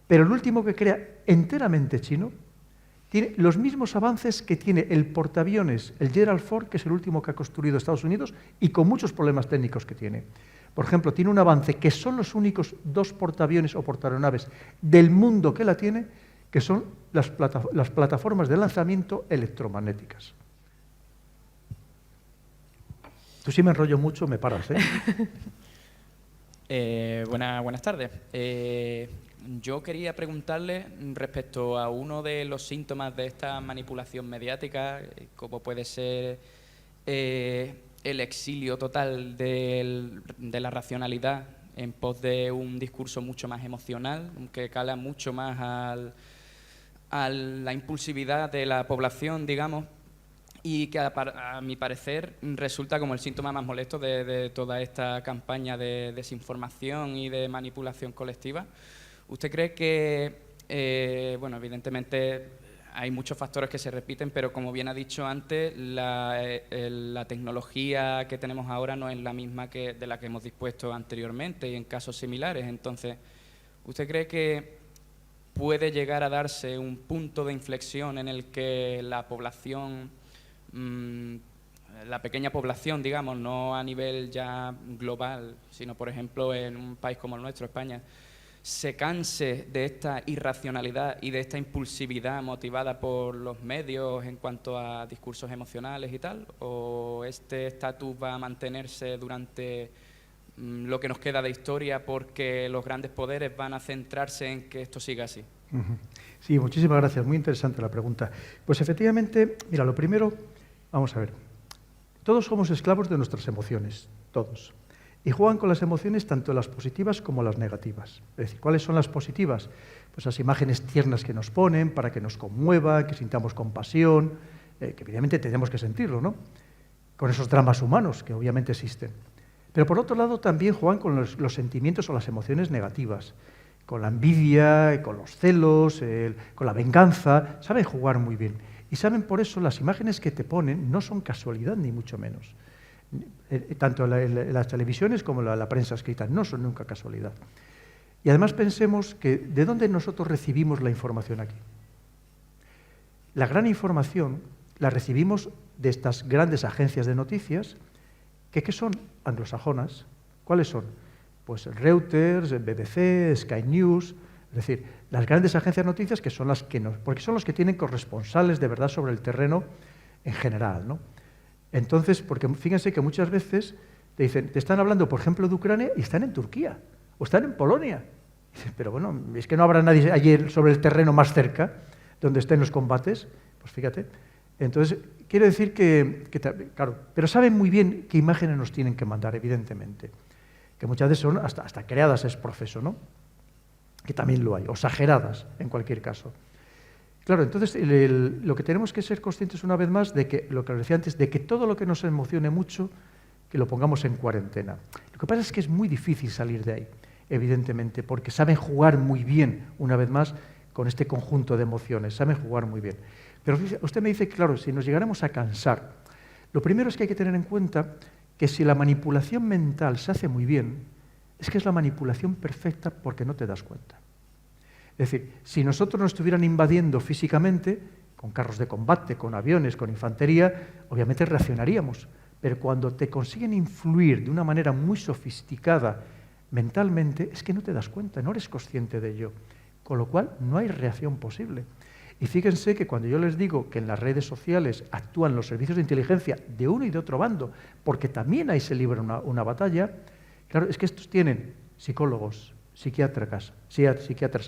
pero el último que crea enteramente chino tiene los mismos avances que tiene el portaaviones, el Gerald Ford, que es el último que ha construido Estados Unidos, y con muchos problemas técnicos que tiene. Por ejemplo, tiene un avance que son los únicos 2 portaaviones o portaaeronaves del mundo que la tiene, que son las plataformas de lanzamiento electromagnéticas. Tú sí me enrollo mucho, me paras, ¿eh? Buenas tardes. Yo quería preguntarle respecto a uno de los síntomas de esta manipulación mediática, como puede ser el exilio total de la racionalidad en pos de un discurso mucho más emocional, que cala mucho más a la impulsividad de la población, digamos, y que a mi parecer resulta como el síntoma más molesto de toda esta campaña de desinformación y de manipulación colectiva. ¿Usted cree que, bueno, evidentemente hay muchos factores que se repiten, pero como bien ha dicho antes, la tecnología que tenemos ahora no es la misma de la que hemos dispuesto anteriormente y en casos similares? Entonces, ¿usted cree que puede llegar a darse un punto de inflexión en el que la población, la pequeña población, digamos, no a nivel ya global, sino, por ejemplo, en un país como el nuestro, España, se canse de esta irracionalidad y de esta impulsividad motivada por los medios en cuanto a discursos emocionales y tal? ¿O este estatus va a mantenerse durante lo que nos queda de historia porque los grandes poderes van a centrarse en que esto siga así? Sí, muchísimas gracias. Muy interesante la pregunta. Pues efectivamente, mira, lo primero, vamos a ver. Todos somos esclavos de nuestras emociones, todos. Y juegan con las emociones tanto las positivas como las negativas. Es decir, ¿cuáles son las positivas? Pues las imágenes tiernas que nos ponen para que nos conmueva, que sintamos compasión, que evidentemente tenemos que sentirlo, ¿no? Con esos dramas humanos que obviamente existen. Pero por otro lado también juegan con los sentimientos o las emociones negativas, con la envidia, con los celos, con la venganza. Saben jugar muy bien. Y saben por eso las imágenes que te ponen no son casualidad ni mucho menos. Tanto las televisiones como la prensa escrita no son nunca casualidad. Y además pensemos que ¿de dónde nosotros recibimos la información aquí? La gran información la recibimos de estas grandes agencias de noticias que son anglosajonas. ¿Cuáles son? Pues Reuters, BBC, Sky News, es decir, las grandes agencias de noticias que son las que porque son los que tienen corresponsales de verdad sobre el terreno en general, ¿no? Entonces, porque fíjense que muchas veces te dicen, te están hablando, por ejemplo, de Ucrania y están en Turquía o están en Polonia. Pero bueno, es que no habrá nadie allí sobre el terreno más cerca donde estén los combates. Pues fíjate. Entonces, quiero decir claro, pero saben muy bien qué imágenes nos tienen que mandar, evidentemente. Que muchas veces son hasta creadas es proceso, ¿no? Que también lo hay, o exageradas, en cualquier caso. Claro, entonces lo que tenemos que ser conscientes una vez más de que, lo que os decía antes, de que todo lo que nos emocione mucho, que lo pongamos en cuarentena. Lo que pasa es que es muy difícil salir de ahí, evidentemente, porque saben jugar muy bien, una vez más, con este conjunto de emociones, saben jugar muy bien. Pero usted me dice que, claro, si nos llegáramos a cansar, lo primero es que hay que tener en cuenta que si la manipulación mental se hace muy bien, es que es la manipulación perfecta porque no te das cuenta. Es decir, si nosotros nos estuvieran invadiendo físicamente, con carros de combate, con aviones, con infantería, obviamente reaccionaríamos. Pero cuando te consiguen influir de una manera muy sofisticada mentalmente, es que no te das cuenta, no eres consciente de ello. Con lo cual, no hay reacción posible. Y fíjense que cuando yo les digo que en las redes sociales actúan los servicios de inteligencia de uno y de otro bando, porque también ahí se libra una batalla, claro, es que estos tienen psicólogos, psiquiatras,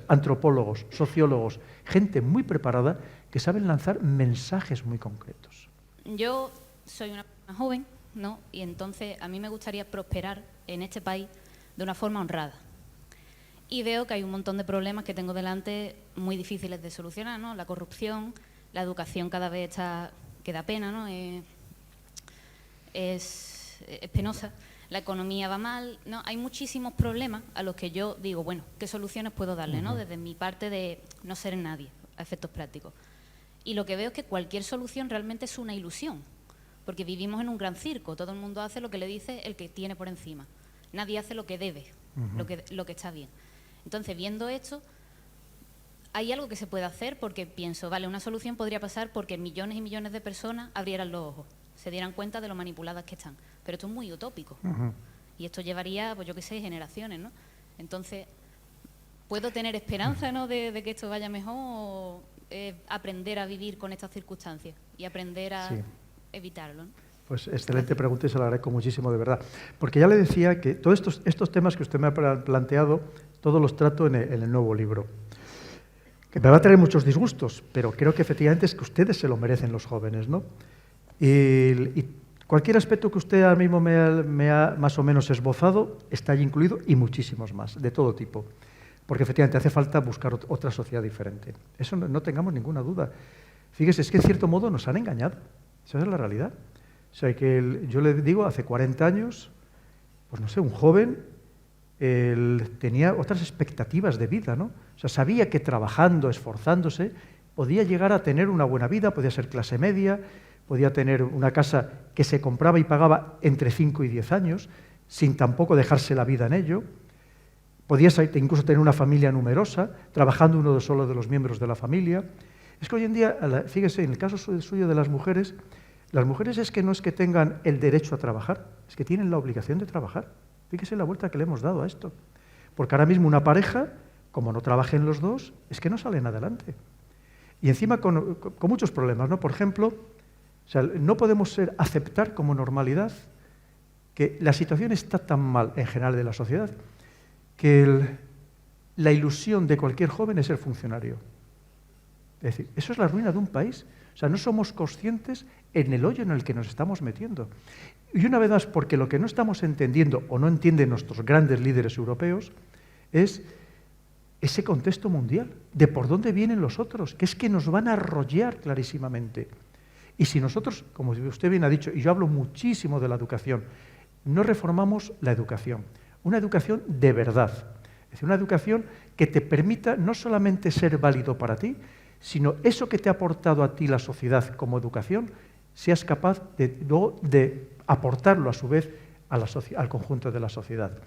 antropólogos, sociólogos, gente muy preparada que saben lanzar mensajes muy concretos. Yo soy una persona joven, ¿no? Y entonces a mí me gustaría prosperar en este país de una forma honrada. Y veo que hay un montón de problemas que tengo delante muy difíciles de solucionar, ¿no? La corrupción, la educación cada vez que da pena, ¿no? Es penosa. La economía va mal, ¿no? Hay muchísimos problemas a los que yo digo, bueno, ¿qué soluciones puedo darle, ¿no? Desde mi parte de no ser nadie, a efectos prácticos. Y lo que veo es que cualquier solución realmente es una ilusión, porque vivimos en un gran circo, todo el mundo hace lo que le dice el que tiene por encima. Nadie hace lo que debe, lo que está bien. Entonces, viendo esto, hay algo que se puede hacer porque pienso, vale, una solución podría pasar porque millones y millones de personas abrieran los ojos, se dieran cuenta de lo manipuladas que están. Pero esto es muy utópico. Y esto llevaría, pues yo qué sé, generaciones, ¿no? Entonces, ¿puedo tener esperanza, ¿no?, de que esto vaya mejor o aprender a vivir con estas circunstancias y aprender a evitarlo, ¿no? Pues excelente pregunta y se lo agradezco muchísimo, de verdad. Porque ya le decía que todos estos temas que usted me ha planteado, todos los trato en el nuevo libro. Que me va a traer muchos disgustos, pero creo que efectivamente es que ustedes se lo merecen, los jóvenes, ¿no? Y cualquier aspecto que usted ahora mismo me ha más o menos esbozado está allí incluido y muchísimos más, de todo tipo. Porque efectivamente hace falta buscar otra sociedad diferente. Eso no tengamos ninguna duda. Fíjese, es que en cierto modo nos han engañado. Esa es la realidad. O sea, que yo le digo, hace 40 años, pues no sé, un joven tenía otras expectativas de vida, ¿no? O sea, sabía que trabajando, esforzándose, podía llegar a tener una buena vida, podía ser clase media, podía tener una casa que se compraba y pagaba entre 5 y 10 años, sin tampoco dejarse la vida en ello. Podía incluso tener una familia numerosa, trabajando uno solo de los miembros de la familia. Es que hoy en día, fíjese, en el caso suyo de las mujeres es que no es que tengan el derecho a trabajar, es que tienen la obligación de trabajar. Fíjese la vuelta que le hemos dado a esto. Porque ahora mismo una pareja, como no trabajen los dos, es que no salen adelante. Y encima con muchos problemas, ¿no? Por ejemplo, o sea, no podemos aceptar como normalidad que la situación está tan mal en general de la sociedad que la ilusión de cualquier joven es ser funcionario. Es decir, eso es la ruina de un país. O sea, no somos conscientes en el hoyo en el que nos estamos metiendo. Y una vez más, porque lo que no estamos entendiendo o no entienden nuestros grandes líderes europeos es ese contexto mundial, de por dónde vienen los otros, que es que nos van a arrollar clarísimamente. Y si nosotros, como usted bien ha dicho, y yo hablo muchísimo de la educación, no reformamos la educación, una educación de verdad, es decir, una educación que te permita no solamente ser válido para ti, sino eso que te ha aportado a ti la sociedad como educación, seas capaz de aportarlo a su vez al conjunto de la sociedad.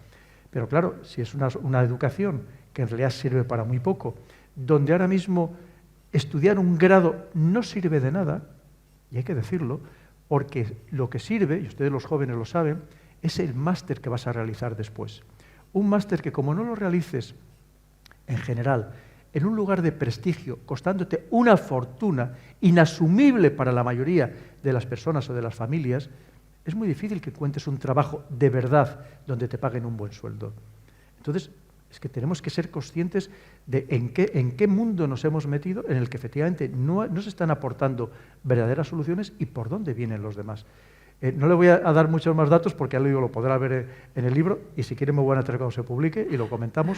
Pero claro, si es una educación que en realidad sirve para muy poco, donde ahora mismo estudiar un grado no sirve de nada, y hay que decirlo, porque lo que sirve, y ustedes los jóvenes lo saben, es el máster que vas a realizar después. Un máster que como no lo realices en general en un lugar de prestigio, costándote una fortuna inasumible para la mayoría de las personas o de las familias, es muy difícil que encuentres un trabajo de verdad donde te paguen un buen sueldo. Entonces, es que tenemos que ser conscientes de en qué mundo nos hemos metido, en el que efectivamente no se están aportando verdaderas soluciones y por dónde vienen los demás. No le voy a dar muchos más datos porque ya lo podrá ver en el libro y si quiere me voy a traer cuando se publique y lo comentamos.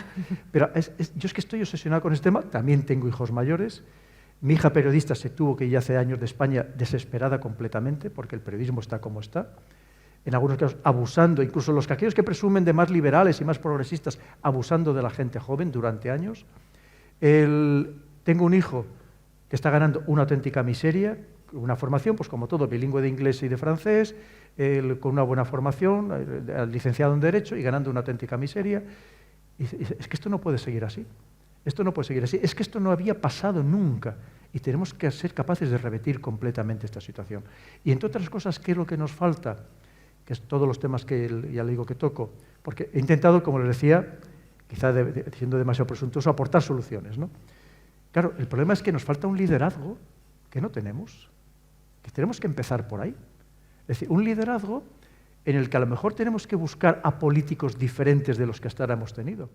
Pero yo es que estoy obsesionado con este tema, también tengo hijos mayores. Mi hija periodista se tuvo que ir hace años de España desesperada completamente porque el periodismo está como está. En algunos casos abusando, incluso aquellos que presumen de más liberales y más progresistas, abusando de la gente joven durante años. Tengo un hijo que está ganando una auténtica miseria, una formación, pues como todo, bilingüe de inglés y de francés, con una buena formación, licenciado en Derecho y ganando una auténtica miseria. Y es que esto no puede seguir así. Esto no puede seguir así. Es que esto no había pasado nunca y tenemos que ser capaces de revertir completamente esta situación. Y entre otras cosas, ¿qué es lo que nos falta? Que es todos los temas que ya le digo que toco, porque he intentado, como les decía, quizá siendo demasiado presuntuoso, aportar soluciones, ¿no? Claro, el problema es que nos falta un liderazgo que no tenemos, que tenemos que empezar por ahí. Es decir, un liderazgo en el que a lo mejor tenemos que buscar a políticos diferentes de los que hasta ahora hemos tenido.